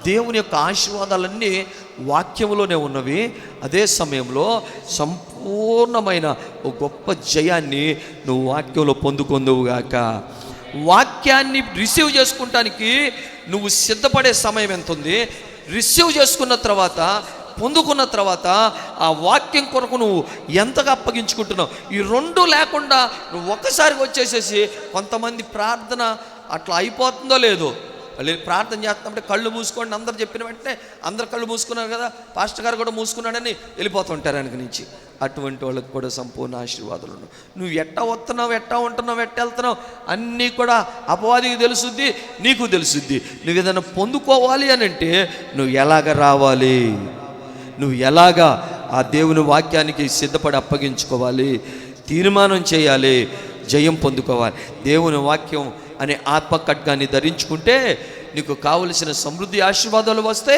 దేవుని యొక్క ఆశీర్వాదాలన్నీ వాక్యంలోనే ఉన్నవి. అదే సమయంలో సంపూర్ణమైన ఒక గొప్ప జయాన్ని నువ్వు వాక్యంలో పొందుకొందువుగాక. వాక్యాన్ని రిసీవ్ చేసుకుంటానికి నువ్వు సిద్ధపడే సమయం ఎంత ఉంది? రిసీవ్ చేసుకున్న తర్వాత పొందుకున్న తర్వాత ఆ వాక్యం కొరకు నువ్వు ఎంతగా అప్పగించుకుంటున్నావు. ఈ రెండు లేకుండా నువ్వు ఒక్కసారిగా వచ్చేసేసి, కొంతమంది ప్రార్థన అట్లా అయిపోతుందో లేదో, ప్రార్థన చేస్తున్నప్పుడు కళ్ళు మూసుకోండి అందరు చెప్పిన వెంటనే అందరు కళ్ళు మూసుకున్నారు కదా, పాస్టర్ గారు కూడా మూసుకున్నాడని వెళ్ళిపోతుంటారు వెనక నుంచి. అటువంటి వాళ్ళకి కూడా సంపూర్ణ ఆశీర్వాదాలు ఉన్నాయి. నువ్వు ఎట్టా వస్తున్నావు, ఎట్టా ఉంటున్నావు, ఎట్ట వెళ్తున్నావు అన్నీ కూడా అపవాదికి తెలుసుద్ది, నీకు తెలుసుద్ది. నువ్వు ఏదైనా పొందుకోవాలి అని అంటే నువ్వు ఎలాగ రావాలి, నువ్వు ఎలాగా ఆ దేవుని వాక్యానికి సిద్ధపడి అప్పగించుకోవాలి, తీర్మానం చేయాలి, జయం పొందుకోవాలి. దేవుని వాక్యం అనే ఆత్మ ఖడ్గాన్ని ధరించుకుంటే నీకు కావలసిన సమృద్ధి ఆశీర్వాదాలు వస్తే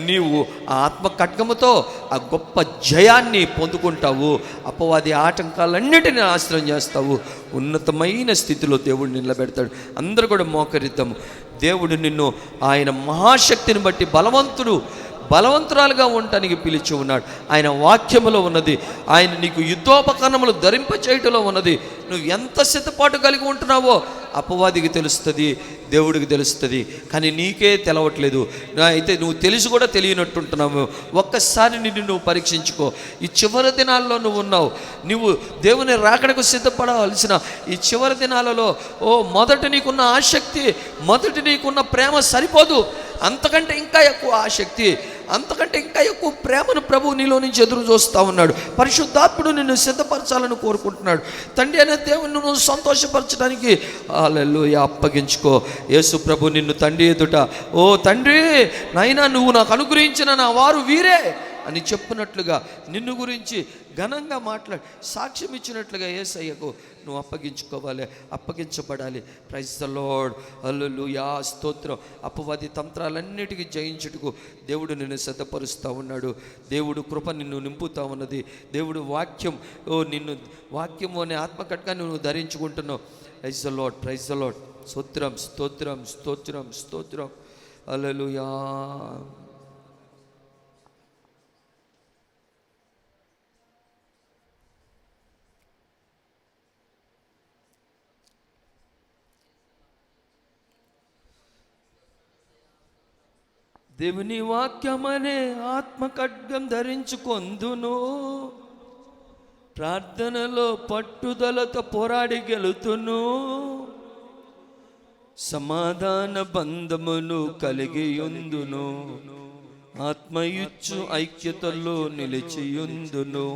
నీవు ఆ ఆత్మ ఖడ్గముతో ఆ గొప్ప జయాన్ని పొందుకుంటావు. అపవాది ఆటంకాలన్నిటినీ నాశనం చేస్తావు. ఉన్నతమైన స్థితిలో దేవుడు నిలబెడతాడు. అందరూ కూడా మోకరిద్దాము. దేవుడు నిన్ను ఆయన మహాశక్తిని బట్టి బలవంతురాలుగా ఉండటానికి పిలిచి ఉన్నాడు. ఆయన వాక్యములో ఉన్నది, ఆయన నీకు యుద్ధోపకరణములు ధరింప చేయటంలో ఉన్నది. నువ్వు ఎంత సిద్ధపాటు కలిగి ఉంటున్నావో అపవాదికి తెలుస్తుంది, దేవుడికి తెలుస్తుంది, కానీ నీకే తెలవట్లేదు. అయితే నువ్వు తెలిసి కూడా తెలియనట్టుంటున్నావు. ఒక్కసారి నిన్ను నువ్వు పరీక్షించుకో. ఈ చివరి దినాల్లో నువ్వు ఉన్నావు. నువ్వు దేవుని రాకడకు సిద్ధపడవలసిన ఈ చివరి దినాలలో మొదట నీకున్న ఆసక్తి, మొదట నీకున్న ప్రేమ సరిపోదు. అంతకంటే ఇంకా ఎక్కువ ఆసక్తి, అంతకంటే ఇంకా ఎక్కువ ప్రేమను ప్రభువు నీలో నుంచి ఎదురు చూస్తూ ఉన్నాడు. పరిశుద్ధాత్ముడు నిన్ను సిద్ధపరచాలని కోరుకుంటున్నాడు. తండ్రి అనే దేవుని నువ్వు సంతోషపరచడానికి హల్లెలూయా అప్పగించుకో. యేసు ప్రభు నిన్ను తండ్రి ఎదుట, ఓ తండ్రి నాయనా నువ్వు నాకు అనుగ్రహించిన నా వారు వీరే అని చెప్పినట్లుగా నిన్ను గురించి ఘనంగా మాట్లాడి సాక్ష్యం ఇచ్చినట్లుగా యేసయ్యకు నువ్వు అప్పగించుకోవాలి, అప్పగించబడాలి. Praise the Lord. హల్లెలూయా స్తోత్రం. అపవాది తంత్రాలన్నిటికీ జయించుటకు దేవుడు నిన్ను సిద్ధపరుస్తూ ఉన్నాడు. దేవుడు కృప నిన్ను నింపుతూ ఉన్నది. దేవుడు వాక్యం నిన్ను వాక్యం అనే ఆత్మకట్గాన్ని నువ్వు ధరించుకుంటున్నావు. Praise the Lord, praise the Lord. స్తోత్రం, స్తోత్రం, స్తోత్రం, స్తోత్రం. హల్లెలూయా. దేవుని వాక్యమనే ఆత్మ ఖడ్గం ధరించుకొందును, ప్రార్థనలో పట్టుదలతో పోరాడి గెలుతును, సమాధాన బంధమును కలిగియుందును, ఆత్మయుచ్చు ఐక్యతలో నిలిచియుందును,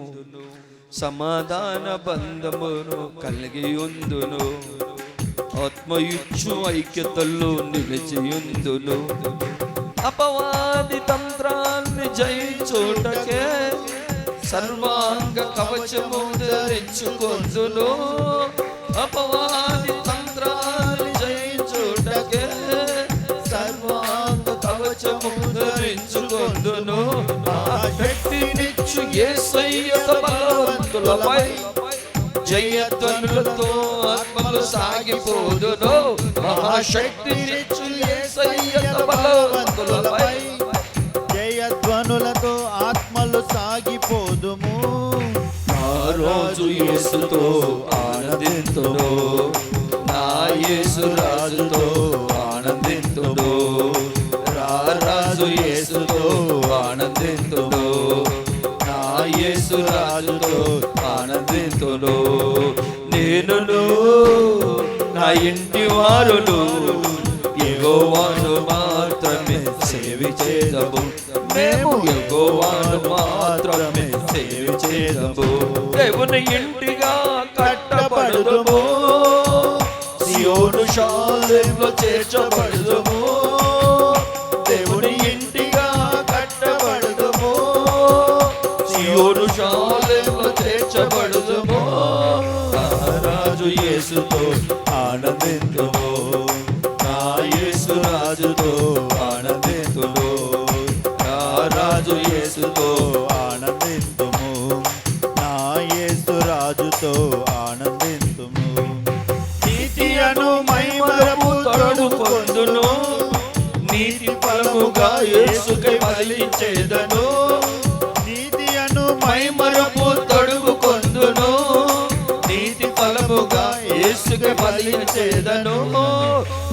సమాధాన బంధమును కలిగియుందును, ఆత్మయుచ్చు ఐక్యతలో నిలిచియుందును. అపవాది తంత్రాన్ని జయించుటకే సర్వాంగ కవచము ధరించుకొందును, అపవాది తంత్రాన్ని జయించుటకే సర్వాంగ కవచము ధరించుకొందును. శక్తినిచ్చు యేసయ్య బలవంతులపై జయధ్వనులతో ఆత్మలు సాగిపోదును. మహాశక్తినిచ్చు యేసయ్య బలవంతులపై జయధ్వనులతో ఆత్మలు సాగిపోదుము. ఆ రోజు యేసుతో ఆనందింతును, నా యేసు రాజుతో ఆనందింతును, రాజు యేసుతో ఆనందింతును, నా యేసు రాజుతో ఆనందింతును. నేనును నా ఇంటి వారును యెహోవాను మాత్రమే సేవించెదము, మేము యెహోవాను మాత్రమే సేవించెదము. దేవుని ఇంటిగా కట్టబడుదుము, సియోను షాలేంలో చేర్చబడుదుము. దేవుని ఇంటిగా కట్టబడుదుము, సియోను షాలేంలో చేర్చబడుదుము. రాజు యేసుతో ఆనందింతుము, నా యేసు రాజుతో ఆనందింతుము, నా రాజు యేసుతో ఆనందింతుము, నా యేసు రాజుతో ఆనందింతుము. నీతి అను మహిమరము తొడుకొందును, నీతి ఫలముగా యేసుకై ఫలించెదను. నీతి అను మహిమరము తొడుకొందును, నీతి ఫలముగా బలియాగముగా యేసుకే బలించేదను.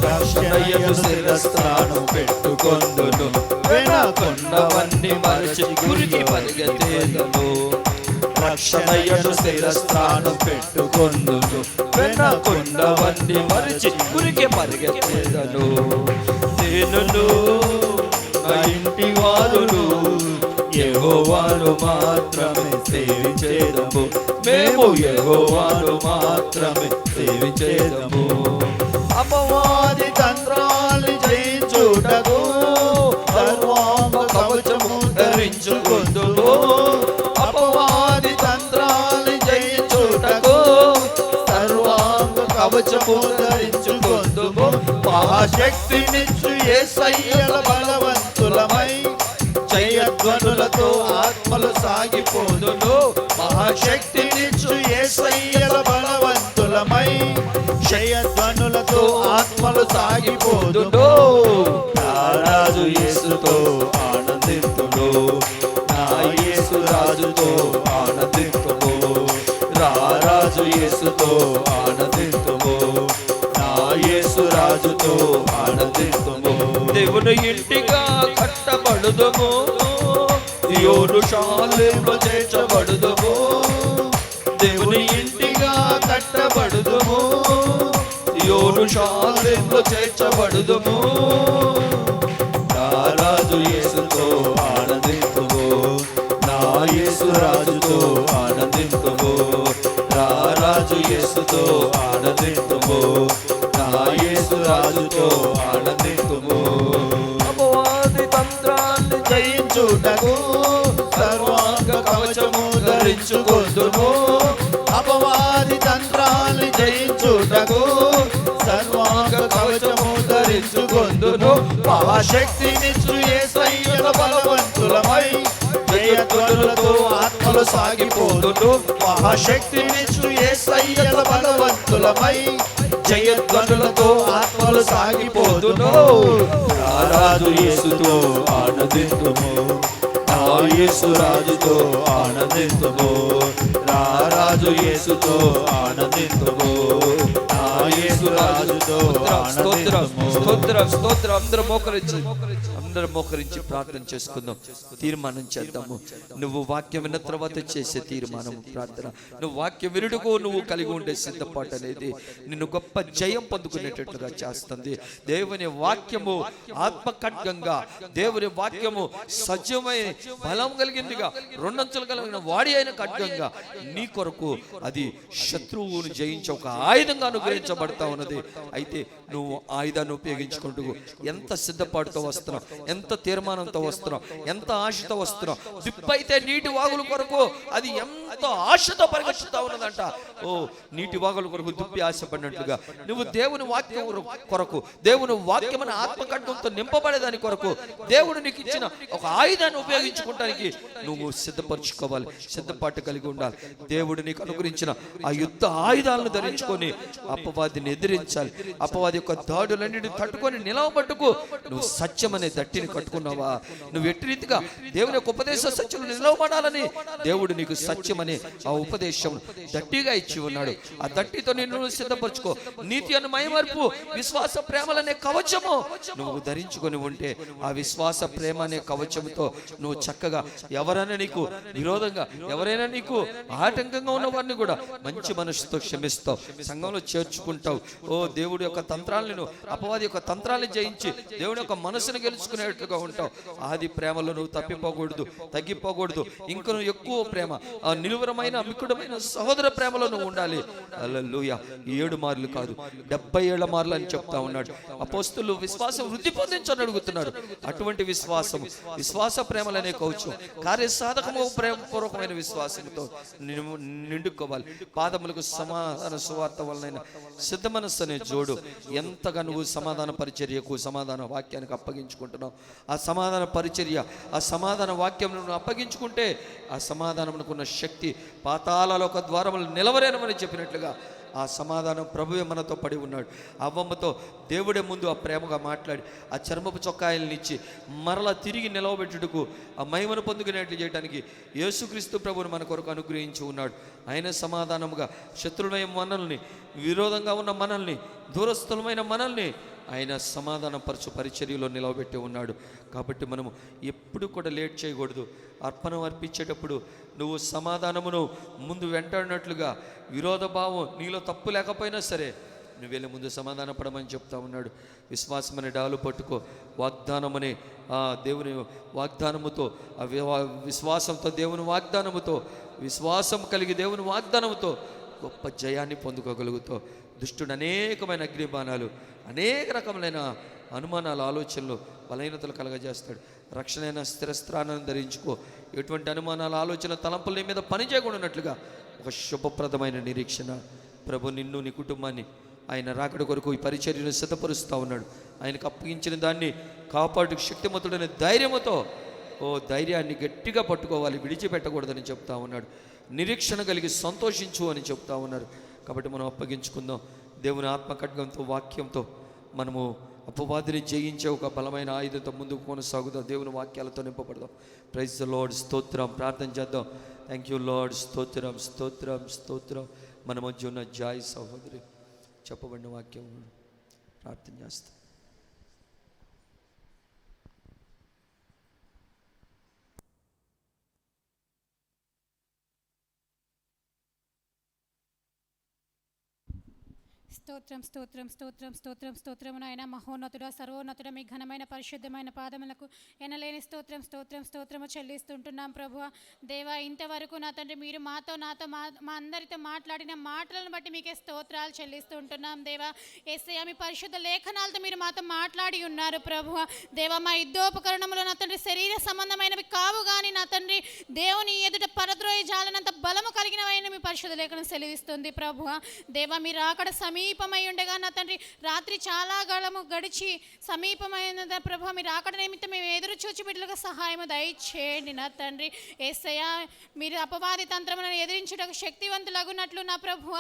రక్షణయను శిరస్త్రాను పెట్టుకొందును, వెనకొన్నవన్నీ మరచి గురికి పరిగెత్తేదను. రక్షణయను శిరస్త్రాను పెట్టుకొందును, వెనకొన్నవన్నీ మరచి గురికి పరిగెత్తేదను. నేనును నా ఇంటి వారును యెహోవాను మాత్రమే సేవించేదము. మేము యెహోవాను మాత్రమే సేవించేదము. అపవాది తంత్రాలు జయించుటకు సర్వాంగ కవచము ధరించుకొందుము. అపవాది తంత్రాలు జయించుటకు సర్వాంగ కవచము ధరించుకొందుము. మహాశక్తినిచ్చు యేసయ్యల బలవంతులమై జయధ్వనులతో ఆత్మలు సాగిపోదును. మహాశక్తినిచ్చు యేసయ్యల బలవంతులమై జయధ్వనులతో ఆత్మలు సాగిపోదును. రాజు యేసుతో ఆనందింతును, నా యేసు రాజుతో ఆనందింతుము. రాజు యేసుతో ఆనందింతుము, నా యేసు రాజుతో ఆనందింతుము. దేవుని ఇంటిగా కట్టబడుదుము, యోను శాలేములో చేర్చబడుదుము. దేవుని ఇంటిగా కట్టబడుదుము, యోను శాలేములో చేర్చబడుదుము. రాజు యేసుతో ఆనందింతుము, నా యేసు రాజుతో ఆనందింతుము. రాజు యేసుతో ఆనందింతుము, నా యేసు రాజుతో ఆనందింతుము. అపవాది తంత్రాన్ని జయించుటకు సర్వాంగ కవచము ధరించుకొందుము. అపవాది తంత్రాన్ని జయించుటకు సర్వాంగ కవచము ధరించుకొందును. మహాశక్తినిచ్చు యేసయ్యల బలవంతులమై జయధ్వనులతో ఆత్మలు సాగిపోదును. మహాశక్తినిచ్చు యేసయ్యల బలవంతులమై జయధ్వనులతో ఆత్మలు సాగిపోదును. రాజు యేసుతో ఆనందింతుము, నా యేసు రాజుతో ఆనందింతుము. రాజు యేసుతో ఆనందింతుము, నా యేసు రాజుతో ఆనందింతుము. స్తోత్రం స్తోత్రం. అందరం మోకరించి ప్రార్థన చేసుకుందాం, తీర్మానం చేద్దాము. నువ్వు వాక్యం విన్న తర్వాత చేసే తీర్మానం ప్రార్థన. నువ్వు వాక్యం వినుటకు నువ్వు కలిగి ఉండే సిద్ధపాటు అనేది నిన్ను గొప్ప జయం పొందుకునేటట్లుగా చేస్తుంది. దేవుని వాక్యము ఆత్మ ఖడ్గంగా, దేవుని వాక్యము సజీవమైన బలం కలిగిందిగా, రెండంచులు కలిగిన వాడి అయిన ఖడ్గంగా నీ కొరకు అది శత్రువును జయించే ఒక ఆయుధంగా అనుగ్రహించబడతా ఉన్నది. అయితే నువ్వు ఆయుధాన్ని ఉపయోగించుకుంటూ ఎంత సిద్ధపాటుతో వస్తున్నావు, ఎంత తీర్మానంతో వస్తున్నావు, ఎంత ఆశతో వస్తున్నావు. దిప్పైతే నీటి వాగుల కొరకు అది ఎంత ఆశతో పరిగెత్తుతా ఉన్నదంట. ఓ నీటి వాగుల కొరకు దుప్పి ఆశపడినట్లుగా నువ్వు దేవుని వాక్యం కొరకు, దేవుని వాక్యమైన ఆత్మకడ్డంతో నింపబడేదాని కొరకు దేవుడు నీకు ఇచ్చిన ఒక ఆయుధాన్ని ఉపయోగించుకోవడానికి నువ్వు సిద్ధపరచుకోవాలి, సిద్ధపాటు కలిగి ఉండాలి. దేవుడు నీకు అనుగ్రహించిన ఆ యుద్ధ ఆయుధాలను ధరించుకొని అపవాదిని ఎదిరించాలి. అపవాది యొక్క దాడులన్నిటిని తట్టుకొని నిలవబట్టుకు నువ్వు సత్యం అనే దట్టిని కట్టుకున్నావా? నువ్వు ఎట్టి రీతిగా దేవుని యొక్క ఉపదేశ సత్యం నిలవబడాలని దేవుడు నీకు సత్యం అనే ఆ ఉపదేశం దట్టిగా ఇచ్చి ఉన్నాడు. ఆ దట్టితో నిన్ను సిద్ధపరచుకో. నీతి అను మైమర్పు విశ్వాస ప్రేమలనే కవచము నువ్వు ధరించుకొని ఉంటే ఆ విశ్వాస ప్రేమ అనే కవచంతో నువ్వు చక్కగా ఎవరైనా నీకు విరోధంగా, ఎవరైనా నీకు ఆటంకంగా ఉన్న వారిని కూడా మంచి మనసుతో క్షమిస్తావు, సంఘంలో చేర్చుకుంటావు. ఓ దేవుడి యొక్క తంత్రాలను, అపవాది యొక్క తంత్రాలను జయించి దేవుడి యొక్క మనసును గెలుచుకునేట్టుగా ఉంటావు. ఆది ప్రేమలో నువ్వు తప్పిపోకూడదు, తగ్గిపోకూడదు. ఇంకా నువ్వు ఎక్కువ ప్రేమ, ఆ నిలువరమైన మిక్కుడమైన సహోదర ప్రేమలో నువ్వు ఉండాలి. హల్లెలూయా. 7 మార్లు కాదు 77 మార్లు అని చెప్తా ఉన్నాడు. అపోస్తలులు విశ్వాసం వృద్ధి పొందించని అడుగుతున్నాడు. అటువంటి విశ్వాసము, విశ్వాస ప్రేమలనే కవచం, కార్యసాధకము ప్రేమపూర్వకమైన విశ్వాసంతో నిండుకోవాలి. పాదములకు సమాధాన సువార్త వలన సిద్ధ మనస్సు అనే జోడు. ఎంతగా నువ్వు సమాధాన పరిచర్యకు, సమాధాన వాక్యానికి అప్పగించుకుంటున్నావు. ఆ సమాధాన పరిచర్య, ఆ సమాధాన వాక్యం నువ్వు అప్పగించుకుంటే ఆ సమాధానమునకున్న శక్తి పాతాళలోక ద్వారములు నిలవరేనమని చెప్పినట్లుగా ఆ సమాధానం ప్రభువే మనతో పడి ఉన్నాడు. అవ్వమ్మతో దేవుడే ముందు ఆ ప్రేమగా మాట్లాడి ఆ చర్మపు చొక్కాయల్ని ఇచ్చి మరలా తిరిగి నిలవబెట్టుటకు ఆ మహిమను పొందుకునేట్లు చేయడానికి యేసుక్రీస్తు ప్రభువును మన కొరకు అనుగ్రహించి ఉన్నాడు. ఆయన సమాధానముగా శత్రులైన మనల్ని, విరోధంగా ఉన్న మనల్ని, దూరస్థులమైన మనల్ని ఆయన సమాధానపరచు పరిచర్యలో నిలవబెట్టి ఉన్నాడు. కాబట్టి మనము ఎప్పుడు కూడా లేట్ చేయకూడదు. అర్పణ అర్పించేటప్పుడు నువ్వు సమాధానమును ముందు వెంటాడినట్లుగా, విరోధ భావం నీలో తప్పు లేకపోయినా సరే నువ్వు వెళ్ళి ముందు సమాధాన పడమని చెప్తా ఉన్నాడు. విశ్వాసం అనే డాలు పట్టుకో, వాగ్దానం అనే దేవుని వాగ్దానముతో, విశ్వాసంతో దేవుని వాగ్దానముతో, విశ్వాసం కలిగి దేవుని వాగ్దానముతో గొప్ప జయాన్ని పొందుకోగలుగుతావు. దుష్టుడు అనేకమైన అగ్నిబాణాలు, అనేక రకములైన అనుమానాలు, ఆలోచనలు, బలహీనతలు కలగజేస్తాడు. రక్షణైన స్థిరస్త్రాన్ని ధరించుకో. ఎటువంటి అనుమానాలు, ఆలోచన, తలంపుల నీ మీద పని చేయకుండా ఉన్నట్లుగా ఒక శుభప్రదమైన నిరీక్షణ. ప్రభు నిన్ను, నీ కుటుంబాన్ని ఆయన రాకడ కొరకు ఈ పరిచర్యను సిద్ధపరుస్తూ ఉన్నాడు. ఆయనకు అప్పగించిన దాన్ని కాపాడు శక్తిమంతుడైన ధైర్యముతో ధైర్యాన్ని గట్టిగా పట్టుకోవాలి, విడిచిపెట్టకూడదని చెప్తా ఉన్నాడు. నిరీక్షణ కలిగి సంతోషించు అని చెప్తా ఉన్నారు. కాబట్టి మనం అప్పగించుకుందాం. దేవుని ఆత్మఖడ్గంతో, వాక్యంతో మనము అపవాదిని జయించే ఒక బలమైన ఆయుధంతో ముందుకు కొనసాగుదాం. దేవుని వాక్యాలతో నింపబడదాం. Praise the Lord. స్తోత్రం. ప్రార్థన చేద్దాం. Thank you Lord. స్తోత్రం, స్తోత్రం, స్తోత్రం. మన మధ్య ఉన్న జాయ్ సహోదరి చెప్పబడిన వాక్యం ప్రార్థన చేస్తాం. స్తోత్రం, స్తోత్రం, స్తోత్రం, స్తోత్రం, స్తోత్రం. నాయన మహోన్నతుడ, సర్వోన్నతుడ, మీ ఘనమైన పరిశుద్ధమైన పాదములకు ఎనలేని స్తోత్రం, స్తోత్రం, స్తోత్రము చెల్లిస్తుంటున్నాం ప్రభువా. దేవా, ఇంతవరకు నా తండ్రి మీరు నాతో మా అందరితో మాట్లాడిన మాటలను బట్టి మీకే స్తోత్రాలు చెల్లిస్తూ ఉంటున్నాం. దేవా యేసయ్య, మీ పరిశుద్ధ లేఖనాలతో మీరు మాతో మాట్లాడి ఉన్నారు ప్రభువా. దేవా, మా యుద్ధోపకరణములు నా తండ్రి శరీర సంబంధమైనవి కావు కానీ నా తండ్రి దేవుని ఎదుట పరద్రోయ జాలనంత బలము కలిగినవైన మీ పరిశుద్ధ లేఖనం సెలవిస్తుంది ప్రభువా. దేవా, మీరు అక్కడ సమీపమై ఉండగా నా తండ్రి రాత్రి చాలా కాలము గడిచి సమీపమైన ప్రభు, మీరు అక్కడ నిమిత్తం మేము ఎదురు చూచి బిడ్డలకు సహాయము దయచేయండి నా తండ్రి. యేసయ్య, మీరు అపవాది తంత్రములను ఎదిరించుటకు శక్తివంతులగునట్లు నా ప్రభువ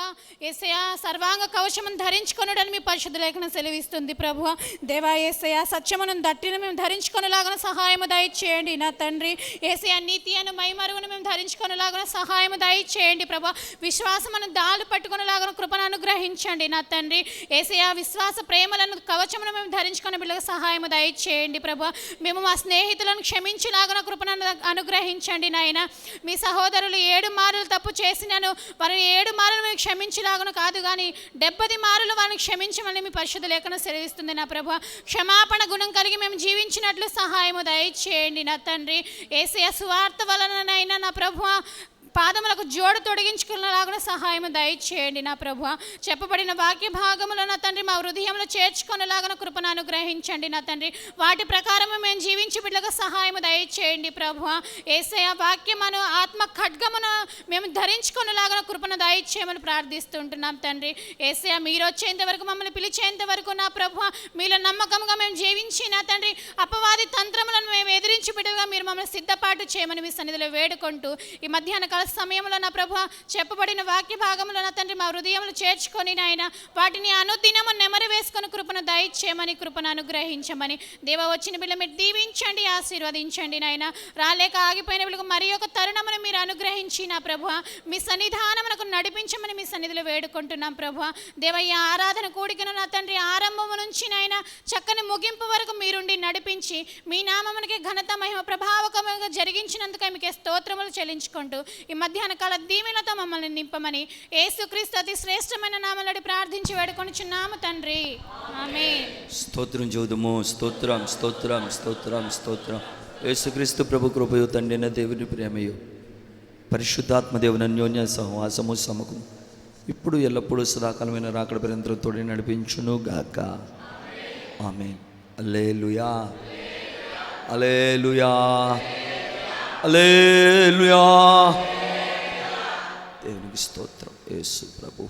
యేసయ్య సర్వాంగ కవచమును ధరించుకొనుడని మీ పరిశుద్ధ లేఖనం సెలవిస్తుంది ప్రభువ. దేవా యేసయ్య, సత్యమును దట్టిని మేము ధరించుకొనులాగా సహాయము దయచేయండి నా తండ్రి. యేసయ్య, నీతి అను మైమరుగును మేము ధరించుకొనులాగా సహాయము దయచేయండి ప్రభు. విశ్వాసమును దాలు పట్టుకొనులాగా కృపను అనుగ్రహించండి నా తండ్రి. యేసయ్య, విశ్వాస ప్రేమలను కవచమును మేము ధరించుకునే బిడ్డలకు సహాయము దయచేయండి ప్రభు. మేము మా స్నేహితులను క్షమించేలాగా కృపను అనుగ్రహించండి నాయన. మీ సహోదరులు 7 మారులు తప్పు చేసినాను, వారిని 7 మారులు మేము క్షమించేలాగా కాదు కానీ 70 మారులు వారిని క్షమించమని మీ పరిశుద్ధ లేఖనం సెలవిస్తుంది నా ప్రభు. క్షమాపణ గుణం కలిగి మేము జీవించినట్లు సహాయము దయచేయండి నా తండ్రి. యేసయ్య, సువార్త వలననైనా నా ప్రభు పాదములకు జోడు తొడిగించుకునేలాగా సహాయం దయచేయండి నా ప్రభు. చెప్పబడిన వాక్య భాగములు నా తండ్రి మా హృదయంలో చేర్చుకునేలాగా కృపను అనుగ్రహించండి నా తండ్రి. వాటి ప్రకారము మేము జీవించి బిడ్డలకు సహాయం దయచేయండి ప్రభు. యేసయ్య, వాక్యమును ఆత్మ ఖడ్గమును మేము ధరించుకునేలాగా కృపను దయచేయమని ప్రార్థిస్తుంటున్నాం తండ్రి. యేసయ్య, మీరు వచ్చేంత వరకు, మమ్మల్ని పిలిచేంత వరకు నా ప్రభు మీలో నమ్మకంగా మేము జీవించి నా తండ్రి అపవాది తంత్రములను మేము ఎదిరించి బిడ్డగా మీరు మమ్మల్ని సిద్ధపాటు చేయమని మీ సన్నిధిలో వేడుకుంటూ ఈ మధ్యాహ్న కాల సమయంలో నా ప్రభు చెప్పబడిన వాక్య భాగంలో నా తండ్రి మా హృదయంలో చేర్చుకొని నాయన వాటిని అనుదినము నెమరు వేసుకొని కృపను దయచేయమని, కృపను అనుగ్రహించమని దేవ, వచ్చిన బిడ్డ మీరు దీవించండి, ఆశీర్వదించండి నాయన. రాలేక ఆగిపోయిన బిడ్డకు మరి ఒక తరుణమును మీరు అనుగ్రహించి నా ప్రభు మీ సన్నిధానమునకు నడిపించమని మీ సన్నిధిలో వేడుకుంటున్నాం ప్రభు. దేవ, ఈ ఆరాధన కూడికను నా తండ్రి ఆరంభము నుంచి నాయన చక్కని ముగింపు వరకు మీరుండి నడిపించి మీ నామమునకి ఘనత మహిమ ప్రభావకముగా జరిగించినందుకే మీకే స్తోత్రములు చెల్లించుకుంటూ ఈ మధ్యాహ్న కాల దీవెనతో మమ్మల్ని నింపమని యేసుక్రీస్తు అతి శ్రేష్టమైన నామములో ప్రార్థించి వేడుకొనుచున్నాము తండ్రి, ఆమేన్. స్తోత్రం చూదుము. స్తోత్రం, స్తోత్రం, స్తోత్రం, స్తోత్రం. యేసుక్రీస్తు ప్రభు కృపయు, తండ్రిన దేవుని ప్రేమయు, పరిశుద్ధాత్మ దేవుని అన్యోన్య సహవాసము సమకం ఇప్పుడు ఎల్లప్పుడూ సదాకాలమైన రాకడ పర్యంతం తోడి నడిపించును గాక. ఆమేన్. హల్లెలూయా, హల్లెలూయా, హల్లెలూయా. దేవునికి స్తోత్రం. యేసు ప్రభు.